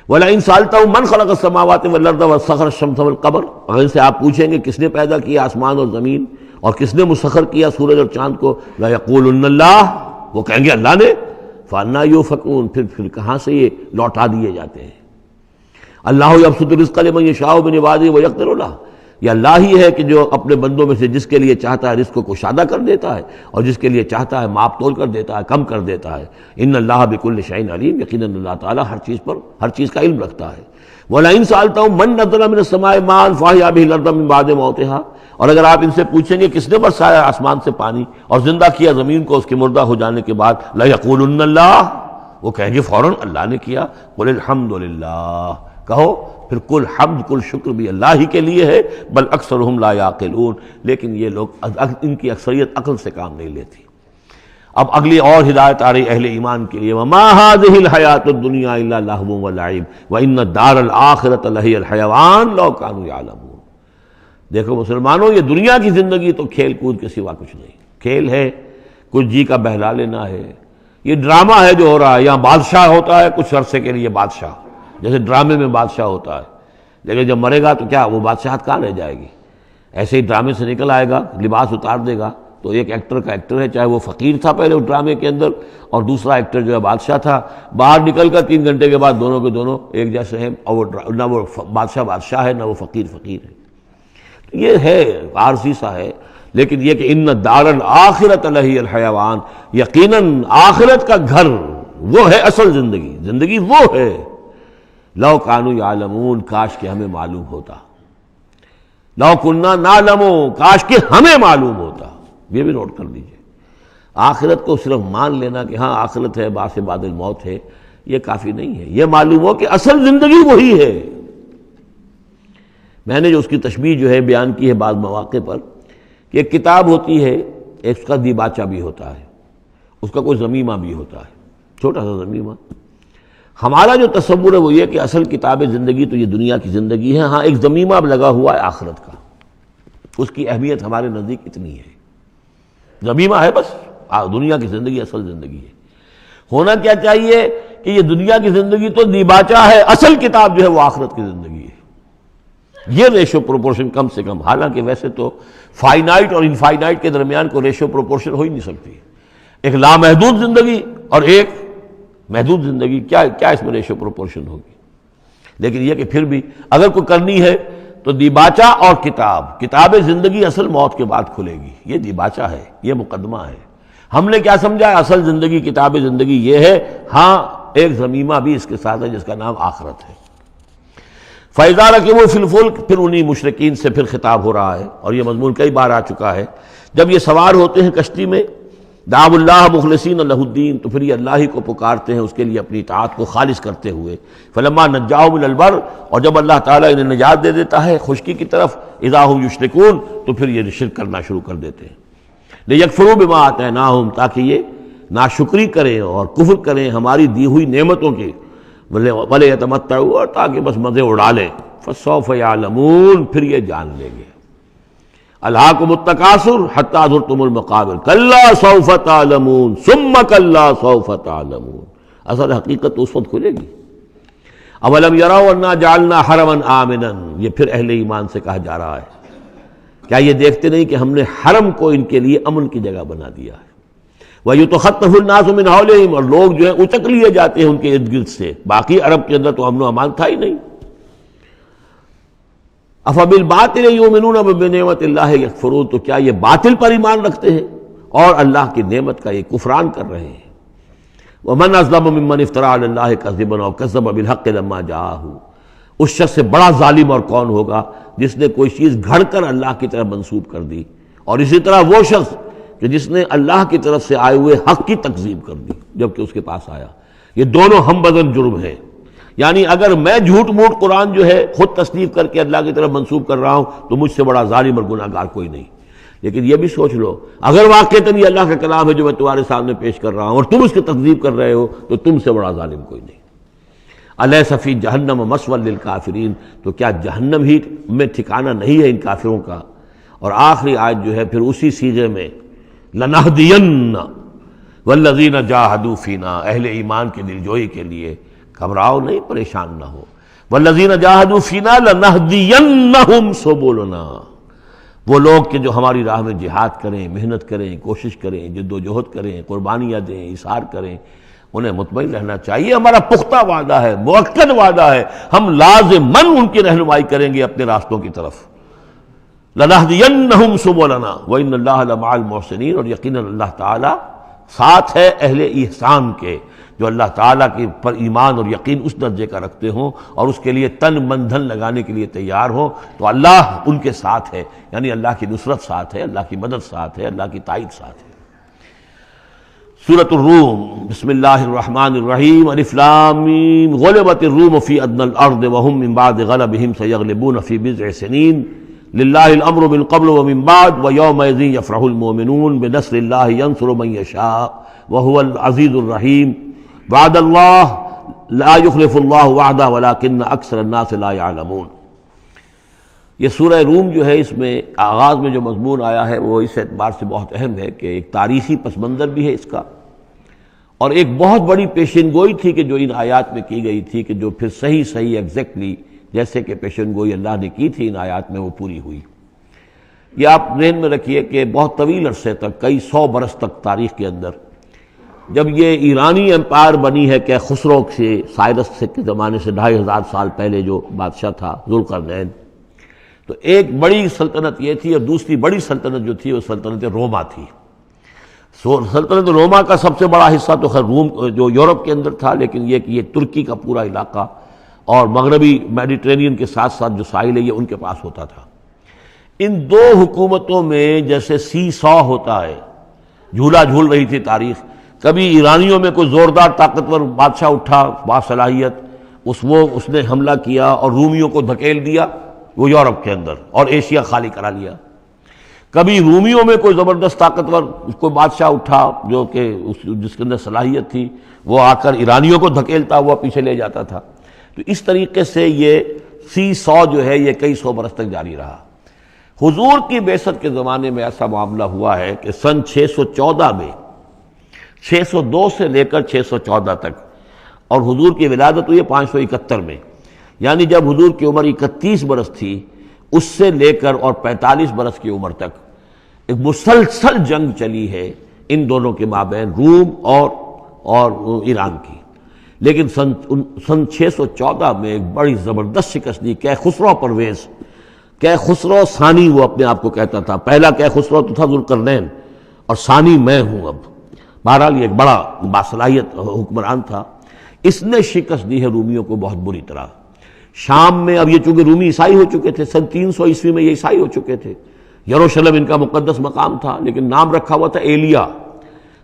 وَلَئِن سَأَلْتَهُم مَّنْ خَلَقَ السَّمَاوَاتِ وَالْأَرْضَ وَسَخَّرَ الشَّمْسَ وَالْقَمَرَ، اگر ان سے آپ پوچھیں گے کس نے پیدا کیا آسمان اور زمین اور کس نے مسخر کیا سورج اور چاند کو، لَيَقُولُنَّ اللَّهُ، وہ کہیں گے اللہ نے، فَأَنَّىٰ يُؤْفَكُونَ، پھر کہاں سے یہ لوٹا دیے جاتے ہیں۔ اللہ یبسط الرزق لمن یشاء من عبادہ ویقدر لہ، یہ اللہ ہی ہے کہ جو اپنے بندوں میں سے جس کے لیے چاہتا ہے رزق کو کشادہ کر دیتا ہے، اور جس کے لیے چاہتا ہے ماپ تول کر دیتا ہے، کم کر دیتا ہے۔ ان اللہ بکل شیء علیم، یقیناً اللہ تعالیٰ ہر چیز پر ہر چیز کا علم رکھتا ہے۔ وَلَئِن سَأَلْتَهُم مَّن نَّزَّلَ مِنَ السَّمَاءِ مَاءً فَأَحْيَا بِهِ الْأَرْضَ مِن بَعْدِ مَوْتِهَا، اور اگر آپ ان سے پوچھیں گے کس نے برسایا آسمان سے پانی اور زندہ کیا زمین کو اس کے مردہ ہو جانے کے بعد، لَيَقُولُنَّ اللَّهُ، وہ کہیں گے فوراً اللہ نے کیا۔ قُلِ الْحَمْدُ لِلَّهِ، کہو پھر کل حمد کل شکر بھی اللہ ہی کے لیے ہے، بل اکثرہم لا یعقلون، لیکن یہ لوگ، ان کی اکثریت عقل سے کام نہیں لیتی۔ اب اگلی اور ہدایت آ رہی اہل ایمان کے لیے، وَمَا هَٰذِهِ الْحَيَاةُ الدُّنْيَا إِلَّا لَهْوٌ وَلَعِبٌ وَإِنَّ الدَّارَ الْآخِرَةَ لَهِيَ الْحَيَوَانُ لَوْ كَانُوا يَعْلَمُونَ۔ دیکھو مسلمانوں، یہ دنیا کی زندگی تو کھیل کود کے سوا کچھ نہیں، کھیل ہے، کچھ جی کا بہلا لینا ہے، یہ ڈرامہ ہے جو ہو رہا ہے۔ یہاں بادشاہ ہوتا ہے کچھ عرصے کے لیے بادشاہ، جیسے ڈرامے میں بادشاہ ہوتا ہے، لیکن جب مرے گا تو کیا وہ بادشاہت کہاں رہ جائے گی؟ ایسے ہی ڈرامے سے نکل آئے گا، لباس اتار دے گا تو ایک ایکٹر کا ایکٹر ہے، چاہے وہ فقیر تھا پہلے اس ڈرامے کے اندر، اور دوسرا ایکٹر جو ہے بادشاہ تھا، باہر نکل کر 3 گھنٹے کے بعد دونوں کے دونوں ایک جیسے ہیں، اور نہ وہ بادشاہ ہے نہ وہ فقیر ہے۔ یہ ہے عارضی سا ہے، لیکن یہ کہ ان الدار الآخرۃ لہی الحیوان، یقیناً آخرت کا گھر وہ ہے اصل زندگی، زندگی وہ ہے۔ لو کانوا یعلمون، کاش کہ ہمیں معلوم ہوتا، لو کنا نعلم، کاش کہ ہمیں معلوم ہوتا۔ یہ بھی نوٹ کر لیجئے، آخرت کو صرف مان لینا کہ ہاں آخرت ہے، بعد سے بعد الموت ہے، یہ کافی نہیں ہے۔ یہ معلوم ہو کہ اصل زندگی وہی ہے۔ میں نے جو اس کی تشبیہ جو ہے بیان کی ہے بعض مواقع پر، کہ ایک کتاب ہوتی ہے، ایک اس کا دیباچہ بھی ہوتا ہے، اس کا کوئی ضمیمہ بھی ہوتا ہے، چھوٹا سا ضمیمہ۔ ہمارا جو تصور ہے وہ یہ کہ اصل کتاب زندگی تو یہ دنیا کی زندگی ہے، ہاں ایک ضمیمہ اب لگا ہوا ہے آخرت کا، اس کی اہمیت ہمارے نزدیک اتنی ہے۔ ضمیمہ ہے بس، دنیا کی زندگی اصل زندگی ہے۔ ہونا کیا چاہیے کہ یہ دنیا کی زندگی تو دیباچہ ہے، اصل کتاب جو ہے وہ آخرت کی زندگی ہے۔ یہ ریشو پروپورشن کم سے کم، حالانکہ ویسے تو فائنائٹ اور انفائنائٹ کے درمیان کوئی ریشو پروپورشن ہو ہی نہیں سکتی، ایک لامحدود زندگی اور ایک محدود زندگی، کیا اس میں ریشو پروپورشن ہوگی؟ لیکن یہ کہ پھر بھی اگر کوئی کرنی ہے تو دیباچہ اور کتاب زندگی اصل موت کے بعد کھلے گی، یہ دیباچہ ہے، یہ مقدمہ ہے۔ ہم نے کیا سمجھا ہے اصل زندگی، کتاب زندگی یہ ہے، ہاں ایک ضمیمہ بھی اس کے ساتھ ہے جس کا نام آخرت ہے۔ فَإِذَا رَكِبُوا فِي الْفُلْكِ، پھر انہی مشرکین سے پھر خطاب ہو رہا ہے، اور یہ مضمون کئی بار آ چکا ہے۔ جب یہ سوار ہوتے ہیں کشتی میں دعوا اللہ مخلصین لہ الدین، تو پھر یہ اللہ ہی کو پکارتے ہیں اس کے لیے اپنی اطاعت کو خالص کرتے ہوئے. فلما نجاہم الی البر، اور جب اللہ تعالیٰ انہیں نجات دے دیتا ہے خشکی کی طرف، اذا ہم یشرکون، تو پھر یہ شرک کرنا شروع کر دیتے ہیں. لیکفروا بما آتیناہم، تاکہ یہ ناشکری کریں اور کفر کریں ہماری دی ہوئی نعمتوں کی، ولیتمتعوا، اور تاکہ بس مزے اڑا لیں. فسوف یعلمون، پھر یہ جان لیں گے. الہاکم التکاثر حتی زرتم المقابر کلا سوف تعلمون ثم کلا سوف تعلمون. اصل حقیقت تو اس وقت کھلے گی. اولم یروا انا جعلنا حرما آمنا، یہ پھر اہل ایمان سے کہا جا رہا ہے کیا یہ دیکھتے نہیں کہ ہم نے حرم کو ان کے لیے امن کی جگہ بنا دیا ہے. وَيُتَخَطَّفُ النَّاسُ مِنْ حَوْلِهِمْ، اور لوگ جو ہیں اچک لیے جاتے ہیں ان کے ارد گرد سے. باقی عرب کے اندر تو امن و امان تھا ہی نہیں. أَفَبِالْبَاطِلِ يُؤْمِنُونَ وَبِنِعْمَةِ اللَّهِ يَكْفُرُونَ، تو کیا یہ باطل پر ایمان رکھتے ہیں اور اللہ کی نعمت کا یہ کفران کر رہے ہیں. وَمَنْ أَظْلَمُ مِمَّنِ افْتَرَىٰ عَلَى اللَّهِ كَذِبًا أَوْ كَذَّبَ بِالْحَقِّ لَمَّا جَاءَهُ، اس شخص سے بڑا ظالم اور کون ہوگا جس نے کوئی چیز گھڑ کر اللہ کی طرف منسوب کر دی، اور اسی طرح وہ شخص کہ جس نے اللہ کی طرف سے آئے ہوئے حق کی تکذیب کر دی جبکہ اس کے پاس آیا. یہ دونوں ہم بدن جرم ہیں. یعنی اگر میں جھوٹ موٹ قرآن جو ہے خود تصنیف کر کے اللہ کی طرف منسوب کر رہا ہوں تو مجھ سے بڑا ظالم اور گناہ گار کوئی نہیں. لیکن یہ بھی سوچ لو اگر واقعتاً یہ اللہ کا کلام ہے جو میں تمہارے سامنے پیش کر رہا ہوں اور تم اس کی تکذیب کر رہے ہو تو تم سے بڑا ظالم کوئی نہیں. الیس فی جہنم مثوی للکافرین، تو کیا جہنم ہی میں ٹھکانہ نہیں ہے ان کافروں کا. اور آخری آیت جو ہے پھر اسی سیغے میں لنہدین والذین جاہدوا فینا، اہل ایمان کی دلجوئی کے لیے گھبراؤ نہیں، پریشان نہ ہو. والذین جاہدوا فینا لنہدینہم سبلنا، وہ لوگ کہ جو ہماری راہ میں جہاد کریں، محنت کریں، کوشش کریں، جد و جہد کریں، قربانیاں دیں، اظہار کریں، انہیں مطمئن رہنا چاہیے ہمارا پختہ وعدہ ہے، مؤکد وعدہ ہے، ہم لازماً ان کی رہنمائی کریں گے اپنے راستوں کی طرف. لنہدینہم سبلنا وان اللہ لمع المحسنین، اور یقیناً اللہ تعالیٰ ساتھ ہے اہل احسان کے، جو اللہ تعالیٰ کے پر ایمان اور یقین اس درجے کا رکھتے ہوں اور اس کے لیے تن من دھن لگانے کے لیے تیار ہوں، تو اللہ ان کے ساتھ ہے. یعنی اللہ کی نصرت ساتھ ہے، اللہ کی مدد ساتھ ہے، اللہ کی تائید ساتھ ہے. سورۃ الروم، بسم اللہ الرحمن الرحیم. الف لام میم، غلبت الروم فی ادنی الارض وهم من بعد غلبهم سیغلبون فی بضع سنین للہ الامر من قبل ومن بعد ویومئذ یفرح المؤمنون بنصر اللہ ینصر من یشاء وهو العزیز الرحیم. وعد اللہ لا یخلف اللہ وعدہ ولکن اکثر الناس لا یعلمون. یہ سورہ روم جو ہے اس میں آغاز میں جو مضمون آیا ہے وہ اس اعتبار سے بہت اہم ہے کہ ایک تاریخی پس منظر بھی ہے اس کا، اور ایک بہت بڑی پیشن گوئی تھی کہ جو ان آیات میں کی گئی تھی کہ جو پھر صحیح ایگزیکٹلی جیسے کہ پیشن گوئی اللہ نے کی تھی ان آیات میں وہ پوری ہوئی. یہ آپ ذہن میں رکھیے کہ بہت طویل عرصے تک، کئی 100 برس تک تاریخ کے اندر، جب یہ ایرانی امپائر بنی ہے کہ خسرو سے سائرس کے زمانے سے 2500 سال پہلے جو بادشاہ تھا ذوالقرنین، تو ایک بڑی سلطنت یہ تھی اور دوسری بڑی سلطنت جو تھی وہ سلطنت روما تھی. سلطنت روما کا سب سے بڑا حصہ تو خیر روم جو یورپ کے اندر تھا، لیکن یہ کہ یہ ترکی کا پورا علاقہ اور مغربی میڈیٹرینین کے ساتھ ساتھ جو ساحل ہے یہ ان کے پاس ہوتا تھا. ان دو حکومتوں میں جیسے سی سو ہوتا ہے، جھولا جھول رہی تھی تاریخ. کبھی ایرانیوں میں کوئی زوردار طاقتور بادشاہ اٹھا باصلاحیت، اس نے حملہ کیا اور رومیوں کو دھکیل دیا وہ یورپ کے اندر اور ایشیا خالی کرا لیا. کبھی رومیوں میں کوئی زبردست طاقتور کوئی بادشاہ اٹھا جو کہ جس کے اندر صلاحیت تھی، وہ آ کر ایرانیوں کو دھکیلتا ہوا پیچھے لے جاتا تھا. تو اس طریقے سے یہ سی 100 جو ہے یہ کئی 100 برس تک جاری رہا. حضور کی بعثت کے زمانے میں ایسا معاملہ ہوا ہے کہ سن 614 میں، 602 سے لے کر 614 تک، اور حضور کی ولادت ہوئی 571 میں، یعنی جب حضور کی عمر 31 برس تھی اس سے لے کر اور 45 برس کی عمر تک ایک مسلسل جنگ چلی ہے ان دونوں کے مابین، روم اور ایران کی. لیکن سن 614 میں ایک بڑی زبردست شکست دی کیخسرو پرویز، کیخسرو ثانی وہ اپنے آپ کو کہتا تھا. پہلا کیخسرو تو تھا ذوالقرنین اور ثانی میں ہوں. اب بہرحال یہ ایک بڑا باصلاحیت حکمران تھا. اس نے شکست دی ہے رومیوں کو بہت بری طرح. شام میں اب یہ چونکہ رومی عیسائی ہو چکے تھے، سن 300 عیسوی میں یہ عیسائی ہو چکے تھے. یروشلم ان کا مقدس مقام تھا لیکن نام رکھا ہوا تھا ایلیا.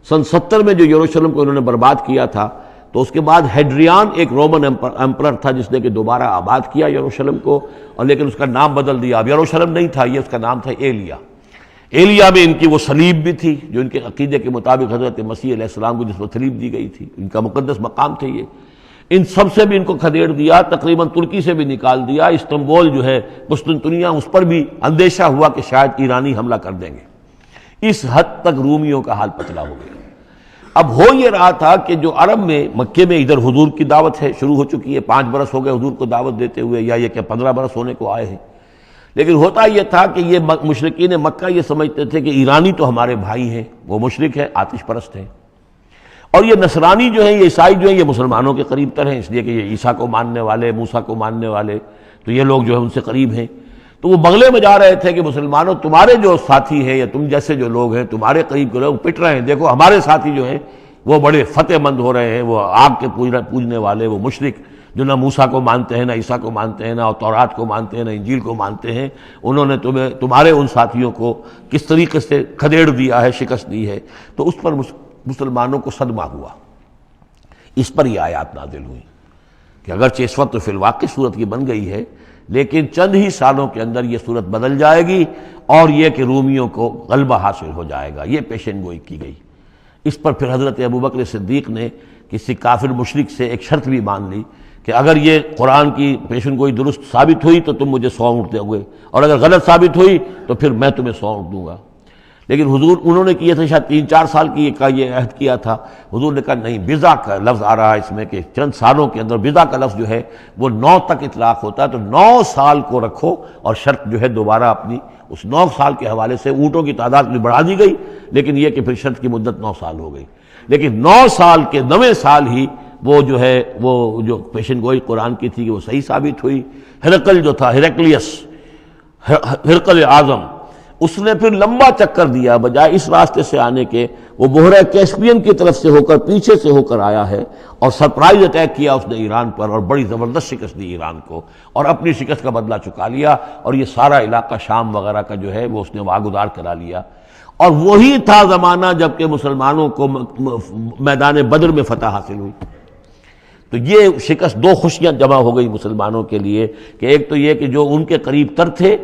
سن 70 میں جو یروشلم کو انہوں نے برباد کیا تھا، تو اس کے بعد ہیڈریان ایک رومن امپرر تھا جس نے کہ دوبارہ آباد کیا یروشلم کو، اور لیکن اس کا نام بدل دیا. اب یروشلم نہیں تھا یہ، اس کا نام تھا ایلیا. ایلیا میں ان کی وہ صلیب بھی تھی جو ان کے عقیدے کے مطابق حضرت مسیح علیہ السلام کو جس پر صلیب دی گئی تھی، ان کا مقدس مقام تھے یہ. ان سب سے بھی ان کو کھدیڑ دیا، تقریباً ترکی سے بھی نکال دیا. استنبول جو ہے قسطنطنیہ، اس پر بھی اندیشہ ہوا کہ شاید ایرانی حملہ کر دیں گے. اس حد تک رومیوں کا حال پتلا ہو گیا. اب ہو یہ رہا تھا کہ جو عرب میں مکے میں ادھر حضور کی دعوت ہے، شروع ہو چکی ہے، 5 برس ہو گئے حضور کو دعوت دیتے ہوئے، یا یہ کہ 15 برس ہونے کو آئے ہیں. لیکن ہوتا یہ تھا کہ یہ مشرکین مکہ یہ سمجھتے تھے کہ ایرانی تو ہمارے بھائی ہیں، وہ مشرک ہیں، آتش پرست ہیں، اور یہ نصرانی جو ہیں، یہ عیسائی جو ہیں، یہ مسلمانوں کے قریب تر ہیں، اس لیے کہ یہ عیسیٰ کو ماننے والے، موسیٰ کو ماننے والے، تو یہ لوگ جو ہیں ان سے قریب ہیں. تو وہ بغلے میں جا رہے تھے کہ مسلمانوں تمہارے جو ساتھی ہیں یا تم جیسے جو لوگ ہیں، تمہارے قریب کے لوگ پٹ رہے ہیں، دیکھو ہمارے ساتھی جو ہیں وہ بڑے فتح مند ہو رہے ہیں، وہ آگ کے پوجنے والے، وہ مشرک جو نہ موسیٰ کو مانتے ہیں، نہ عیسیٰ کو مانتے ہیں، نہ تورات کو مانتے ہیں، نہ انجیل کو مانتے ہیں، انہوں نے تمہارے ان ساتھیوں کو کس طریقے سے کھدیڑ دیا ہے، شکست دی ہے. تو اس پر مسلمانوں کو صدمہ ہوا. اس پر یہ آیات نازل ہوئی کہ اگرچہ اس وقت تو فی الواقع صورت کی بن گئی ہے، لیکن چند ہی سالوں کے اندر یہ صورت بدل جائے گی، اور یہ کہ رومیوں کو غلبہ حاصل ہو جائے گا. یہ پیشن گوئی کی گئی. اس پر پھر حضرت ابوبکر صدیق نے کسی کافر مشرک سے ایک شرط بھی مان لی کہ اگر یہ قرآن کی پیشن گوئی درست ثابت ہوئی تو تم مجھے 100 اونٹ دو گے، اور اگر غلط ثابت ہوئی تو پھر میں تمہیں 100 اونٹ دوں گا. لیکن حضور انہوں نے کیا تھا، شاید 3-4 سال کی کا یہ عہد کیا تھا. حضور نے کہا نہیں، بضع کا لفظ آ رہا ہے اس میں کہ چند سالوں کے اندر، بضع کا لفظ جو ہے وہ 9 تک اطلاق ہوتا ہے، تو 9 سال کو رکھو، اور شرط جو ہے دوبارہ اپنی اس 9 سال کے حوالے سے اونٹوں کی تعداد بھی بڑھا دی گئی، لیکن یہ کہ پھر شرط کی مدت 9 سال ہو گئی. لیکن 9 سال کے 9ویں سال ہی وہ جو ہے وہ جو پیشن گوئی قرآن کی تھی کہ وہ صحیح ثابت ہوئی. ہرقل جو تھا، ہرقل اعظم، اس نے پھر لمبا چکر دیا، بجائے اس راستے سے آنے کے وہ بحیرہ کیسپین کی طرف سے ہو کر، پیچھے سے ہو کر آیا ہے، اور سرپرائز اٹیک کیا اس نے ایران پر، اور بڑی زبردست شکست دی ایران کو، اور اپنی شکست کا بدلہ چکا لیا، اور یہ سارا علاقہ شام وغیرہ کا جو ہے وہ اس نے واگزار کرا لیا. اور وہی تھا زمانہ جب کہ مسلمانوں کو میدان بدر میں فتح حاصل ہوئی. تو یہ شکست، 2 خوشیاں جمع ہو گئی مسلمانوں کے لیے، کہ ایک تو یہ کہ جو ان کے قریب تر تھے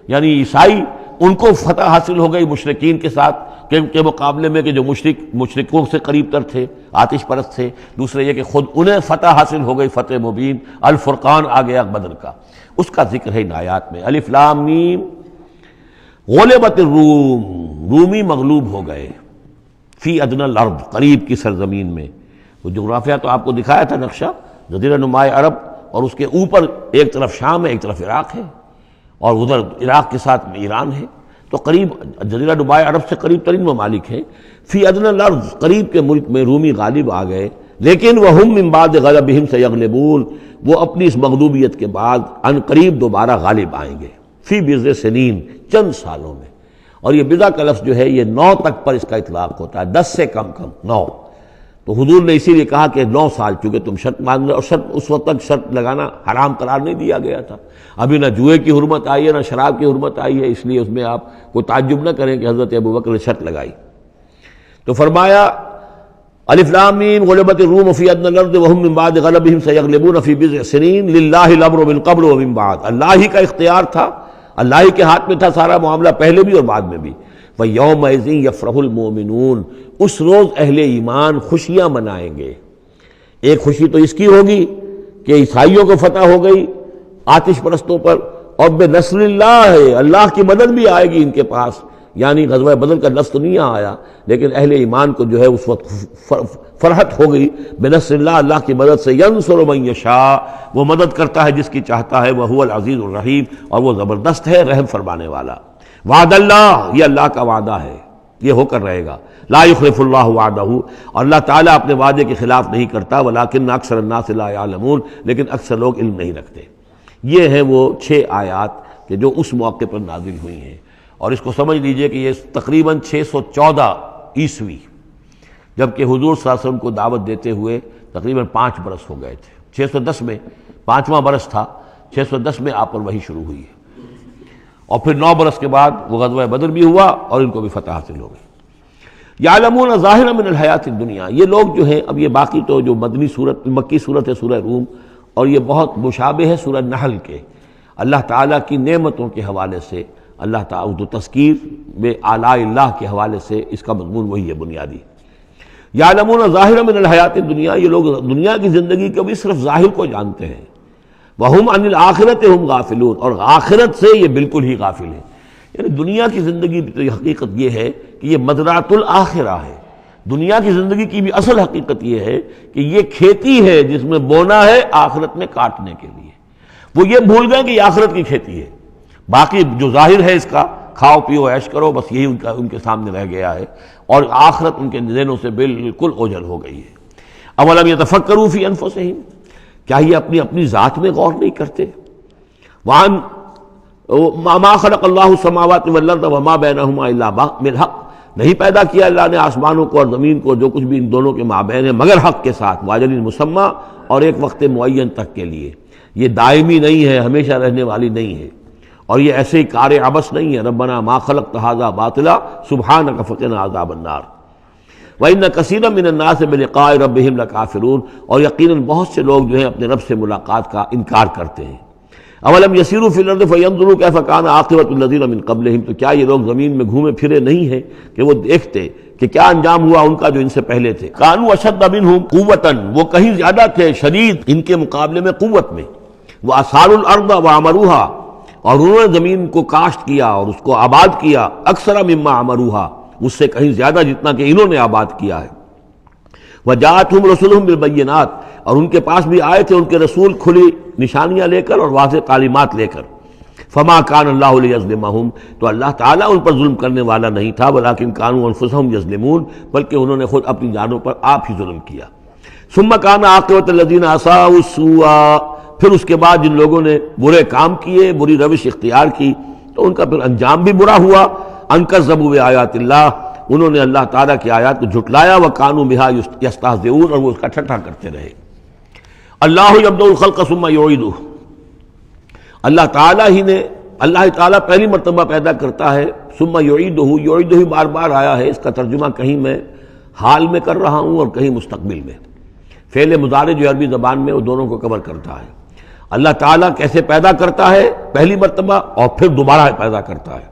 یعنی عیسائی، ان کو فتح حاصل ہو گئی مشرکین کے ساتھ کے مقابلے میں، کہ جو مشرکوں سے قریب تر تھے، آتش پرست تھے. دوسرے یہ کہ خود انہیں فتح حاصل ہو گئی، فتح مبین، الفرقان آ گیا بدر کا. اس کا ذکر ہے ان آیات میں. الف لام میم، غلبت الروم، رومی مغلوب ہو گئے، فی ادنی الارض، قریب کی سرزمین میں. وہ جغرافیہ تو آپ کو دکھایا تھا نقشہ، جزیرہ نماء عرب، اور اس کے اوپر ایک طرف شام ہے، ایک طرف عراق ہے، اور ادھر عراق کے ساتھ میں ایران ہے. تو قریب جزیرہ نماء عرب سے قریب ترین ممالک ہیں. فی ادنی الارض، قریب کے ملک میں رومی غالب آ گئے. لیکن وہم من بعد غلبہم سیغلبون، وہ اپنی اس مغلوبیت کے بعد ان قریب دوبارہ غالب آئیں گے. فی بضع سنین، چند سالوں میں. اور یہ بضع کا لفظ جو ہے یہ 9 تک پر اس کا اطلاق ہوتا ہے، 10 سے کم 9. تو حضور نے اسی لیے کہا کہ 9 سال، چونکہ تم شرط مان رہے، اور شرط اس وقت تک شرط لگانا حرام قرار نہیں دیا گیا تھا. ابھی نہ جوئے کی حرمت آئی ہے، نہ شراب کی حرمت آئی ہے، اس لیے اس میں آپ کوئی تعجب نہ کریں کہ حضرت ابوبکر نے شرط لگائی. تو فرمایا الف لام میم، غلبت الروم فی ادنی الارض وهم من بعد غلبہم سیغلبون فی بضع سنین للہ الامر من قبل ومن بعد. اللہ ہی کا اختیار تھا، اللہ ہی کے ہاتھ میں تھا سارا معاملہ، پہلے بھی اور بعد میں بھی. وَيَوْمَئِذٍ يَفْرَحُ الْمُؤْمِنُونَ، اس روز اہل ایمان خوشیاں منائیں گے. ایک خوشی تو اس کی ہوگی کہ عیسائیوں کو فتح ہو گئی آتش پرستوں پر، اور بے نصر اللہ ہے، اللہ کی مدد بھی آئے گی ان کے پاس. یعنی غزوہ بدر کا لفظ تو نہیں آیا، لیکن اہل ایمان کو جو ہے اس وقت فرحت ہو گئی بے نصر اللہ، اللہ کی مدد سے. ینصر من یشاء، وہ مدد کرتا ہے جس کی چاہتا ہے. وہو العزیز الرحیم، اور وہ زبردست ہے، رحم فرمانے والا. وعد اللہ، یہ اللہ کا وعدہ ہے، یہ ہو کر رہے گا. لا یخلف اللہ وعدہ، اور اللہ تعالیٰ اپنے وعدے کے خلاف نہیں کرتا. ولکن اکثر الناس لا یعلمون، لیکن اکثر لوگ علم نہیں رکھتے. یہ ہیں وہ 6 آیات کہ جو اس موقع پر نازل ہوئی ہیں. اور اس کو سمجھ لیجئے کہ یہ تقریباً 614 عیسوی، جبکہ حضور صلی اللہ علیہ وسلم کو دعوت دیتے ہوئے تقریباً 5 برس ہو گئے تھے. 610 میں 5واں برس تھا، 610 میں آپ پر وحی شروع ہوئی ہے. اور پھر 9 برس کے بعد وہ غزوہ بدر بھی ہوا اور ان کو بھی فتح حاصل ہو گئی. یعلمون ظاہرا من الحیات الدنیا، یہ لوگ جو ہیں، اب یہ باقی تو جو مکی صورت ہے سورہ روم، اور یہ بہت مشابہ ہے سورہ نحل کے، اللہ تعالیٰ کی نعمتوں کے حوالے سے، اللہ تعالیٰ تو تذکیر میں آلاء اللہ کے حوالے سے اس کا مضمون وہی ہے بنیادی۔ یعلمون ظاہرا من الحیات الدنیا، یہ لوگ دنیا کی زندگی کو بھی صرف ظاہر کو جانتے ہیں، وہم عن الآخرۃ ہم غافلون، اور آخرت سے یہ بالکل ہی غافل ہیں۔ یعنی دنیا کی زندگی تو یہ حقیقت یہ ہے کہ یہ مزرعۃ الآخرہ ہے، دنیا کی زندگی کی بھی اصل حقیقت یہ ہے کہ یہ کھیتی ہے جس میں بونا ہے آخرت میں کاٹنے کے لیے۔ وہ یہ بھول گئے کہ یہ آخرت کی کھیتی ہے، باقی جو ظاہر ہے اس کا کھاؤ پیو عیش کرو، بس یہی ان کے سامنے رہ گیا ہے، اور آخرت ان کے ذہنوں سے بالکل اوجھل ہو گئی ہے۔ اولم یتفکروا فی انفسہم، کیا یہ اپنی ذات میں غور نہیں کرتے؟ وان ما خلق اللہ السماوات والارض وما بینہما الا بالحق، نہیں پیدا کیا اللہ نے آسمانوں کو اور زمین کو، جو کچھ بھی ان دونوں کے مابین ہے، مگر حق کے ساتھ، واجل مسمى، اور ایک وقت معین تک کے لیے۔ یہ دائمی نہیں ہے، ہمیشہ رہنے والی نہیں ہے، اور یہ ایسے ہی کار عبث نہیں ہے۔ ربنا ما خلقت ھذا باطلا سبحانک فقنا عذاب النار وان کثیرا من الناس بلقاء ربهم لکافرون، اور یقیناً بہت سے لوگ جو ہیں اپنے رب سے ملاقات کا انکار کرتے ہیں۔ اولم یسیروا فی الارض فینظروا کیف کان عاقبۃ الذین من قبلہم، تو کیا یہ لوگ زمین میں گھومے پھرے نہیں ہیں کہ وہ دیکھتے کہ کیا انجام ہوا ان کا جو ان سے پہلے تھے۔ کانوا اشد منہم قوۃ، وہ کہیں زیادہ تھے شدید ان کے مقابلے میں قوت میں، واثاروا الارض وعمروها، اور انہوں نے زمین کو کاشت کیا اور اس کو آباد کیا، اکثر مما عمروها، اس سے کہیں زیادہ جتنا کہ انہوں نے آباد کیا ہے۔ وجاءتهم رسلهم بالبینات، اور ان کے پاس بھی آئے تھے ان کے رسول کھلی نشانیاں لے کر اور واضح تعلیمات لے کر۔ فما کان اللہ لیظلمہم، تو اللہ تعالیٰ ان پر ظلم کرنے والا نہیں تھا، ولکن کانوا انفسہم یظلمون، بلکہ انہوں نے خود اپنی جانوں پر آپ ہی ظلم کیا۔ ثم کان عاقبۃ الذین اساءوا السوء، پھر اس کے بعد جن لوگوں نے برے کام کیے، بری روش اختیار کی، تو ان کا پھر انجام بھی برا ہوا۔ ان کذبوا بآیات اللہ، انہوں نے اللہ تعالیٰ کی آیات کو جھٹلایا، وکانوا بہا یستہزئون، اور وہ اس کا ٹھٹھا کرتے رہے۔ اللہ یبدأ الخلق ثم یعیدہ، اللہ تعالیٰ پہلی مرتبہ پیدا کرتا ہے، ثم یعیدہ، یعیدہ بار بار آیا ہے، اس کا ترجمہ کہیں میں حال میں کر رہا ہوں اور کہیں مستقبل میں۔ فعل مضارع جو عربی زبان میں وہ دونوں کو کور کرتا ہے۔ اللہ تعالیٰ کیسے پیدا کرتا ہے؟ پہلی مرتبہ، اور پھر دوبارہ پیدا کرتا ہے،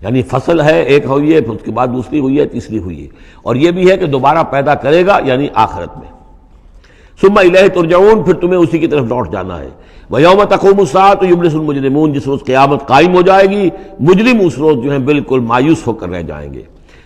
یعنی فصل ہے ایک ہوئی ہے، پھر اس کے بعد دوسری ہوئی ہے، تیسری ہوئی ہے، اور یہ بھی ہے کہ دوبارہ پیدا کرے گا یعنی آخرت میں۔ ثم الیہ ترجعون، پھر تمہیں اسی کی طرف لوٹ جانا ہے۔ ویوم تقوم الساعۃ یبلس المجرمون، جس روز قیامت قائم ہو جائے گی مجرم اس روز جو ہیں بالکل مایوس ہو کر رہ جائیں گے۔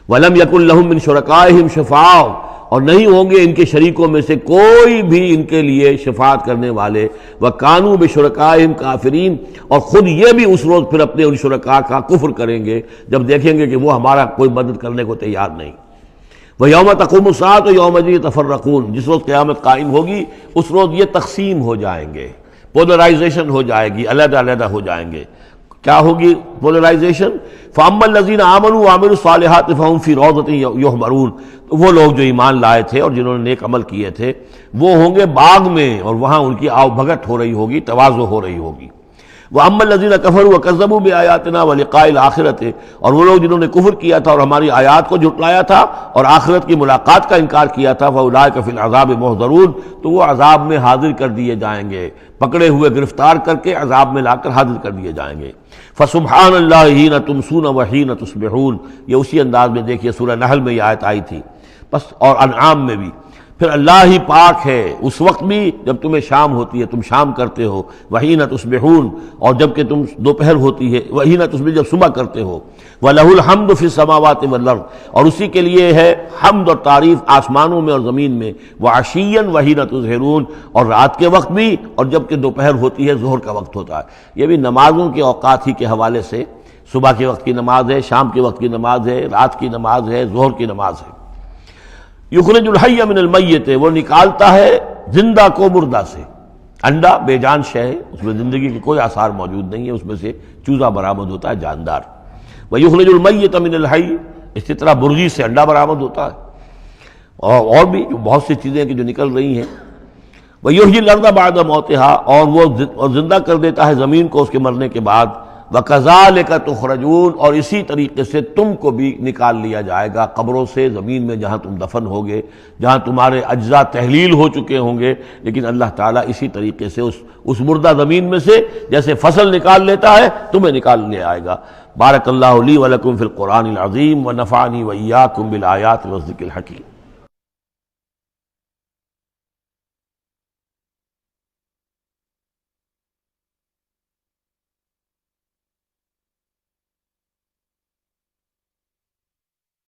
ولم یکن لہم من شرکائہم شفاع، اور نہیں ہوں گے ان کے شریکوں میں سے کوئی بھی ان کے لیے شفاعت کرنے والے۔ وَكَانُوا بِشُرَكَائِهِمْ كَافِرِينَ، اور خود یہ بھی اس روز پھر اپنے ان شرکاء کا کفر کریں گے جب دیکھیں گے کہ وہ ہمارا کوئی مدد کرنے کو تیار نہیں۔ وَيَوْمَ تَقُومُ السَّاعَةُ يَوْمَئِذٍ يَتَفَرَّقُونَ، جس روز قیامت قائم ہوگی اس روز یہ تقسیم ہو جائیں گے، پولرائزیشن ہو جائے گی، علیحدہ علیحدہ ہو جائیں گے۔ کیا ہوگی پولرائزیشن؟ فَأَمَّا الَّذِينَ آمَنُوا وَعَمِلُوا الصَّالِحَاتِ فَهُمْ فِي رَوْضَةٍ يُحْبَرُونَ، تو وہ لوگ جو ایمان لائے تھے اور جنہوں نے نیک عمل کیے تھے وہ ہوں گے باغ میں، اور وہاں ان کی آؤ بھگت ہو رہی ہوگی، تواضع ہو رہی ہوگی۔ وَأَمَّا الَّذِينَ كَفَرُوا وَكَذَّبُوا بِآيَاتِنَا وَلِقَاءِ الْآخِرَةِ، اور وہ لوگ جنہوں نے کفر کیا تھا اور ہماری آیات کو جھٹلایا تھا اور آخرت کی ملاقات کا انکار کیا تھا، فَأُولَٰئِكَ فِي الْعَذَابِ مُحْضَرُونَ، تو وہ عذاب میں حاضر کر دیے جائیں گے، پکڑے ہوئے گرفتار کر کے عذاب میں لا کر حاضر کر دیے جائیں گے۔ فَسُبْحَانَ اللَّهِ حِينَ تُمْسُونَ وَحِينَ تُصْبِحُونَ، یہ اسی انداز میں دیکھیے سورہ نحل میں یہ آیت آئی تھی، بس اور انعام میں بھی۔ پھر اللہ ہی پاک ہے اس وقت بھی جب تمہیں شام ہوتی ہے، تم شام کرتے ہو، وحین تصبحون، اور جب کہ تم دوپہر ہوتی ہے، وحین تصبح جب صبح کرتے ہو، وَلَهُ الْحَمْدُ فِي السَّمَاوَاتِ وَالْأَرْضِ، اور اسی کے لیے ہے حمد اور تعریف آسمانوں میں اور زمین میں، وَعَشِيًّا وَحِينَ تُظْهِرُونَ، اور رات کے وقت بھی اور جب کہ دوپہر ہوتی ہے، ظہر کا وقت ہوتا ہے۔ یہ بھی نمازوں کے اوقات ہی کے حوالے سے، صبح کے وقت کی نماز ہے، شام کے وقت کی نماز ہے، رات کی نماز ہے، ظہر کی نماز ہے۔ یخرج الحی من المیت، وہ نکالتا ہے زندہ کو مردہ سے۔ انڈا بے جان شے ہے، اس میں زندگی کے کوئی آثار موجود نہیں ہے، اس میں سے چوزہ برآمد ہوتا ہے جاندار۔ ویخرج المیت من الحی، اسی طرح مرغی سے انڈا برآمد ہوتا ہے، اور بھی بہت سی چیزیں کہ جو نکل رہی ہیں۔ ویحیی الارض بعد موتہا، اور وہ زندہ کر دیتا ہے زمین کو اس کے مرنے کے بعد۔ وَكَذَلِكَ تُخْرَجُونَ، اور اسی طریقے سے تم کو بھی نکال لیا جائے گا قبروں سے، زمین میں جہاں تم دفن ہوگے، جہاں تمہارے اجزاء تحلیل ہو چکے ہوں گے، لیکن اللہ تعالیٰ اسی طریقے سے اس مردہ زمین میں سے جیسے فصل نکال لیتا ہے تمہیں نکال لے آئے گا۔ بارک اللہ لی ولکم فی القرآن العظیم ونفعنی وإیاکم بالآیات والذکر الحکیم۔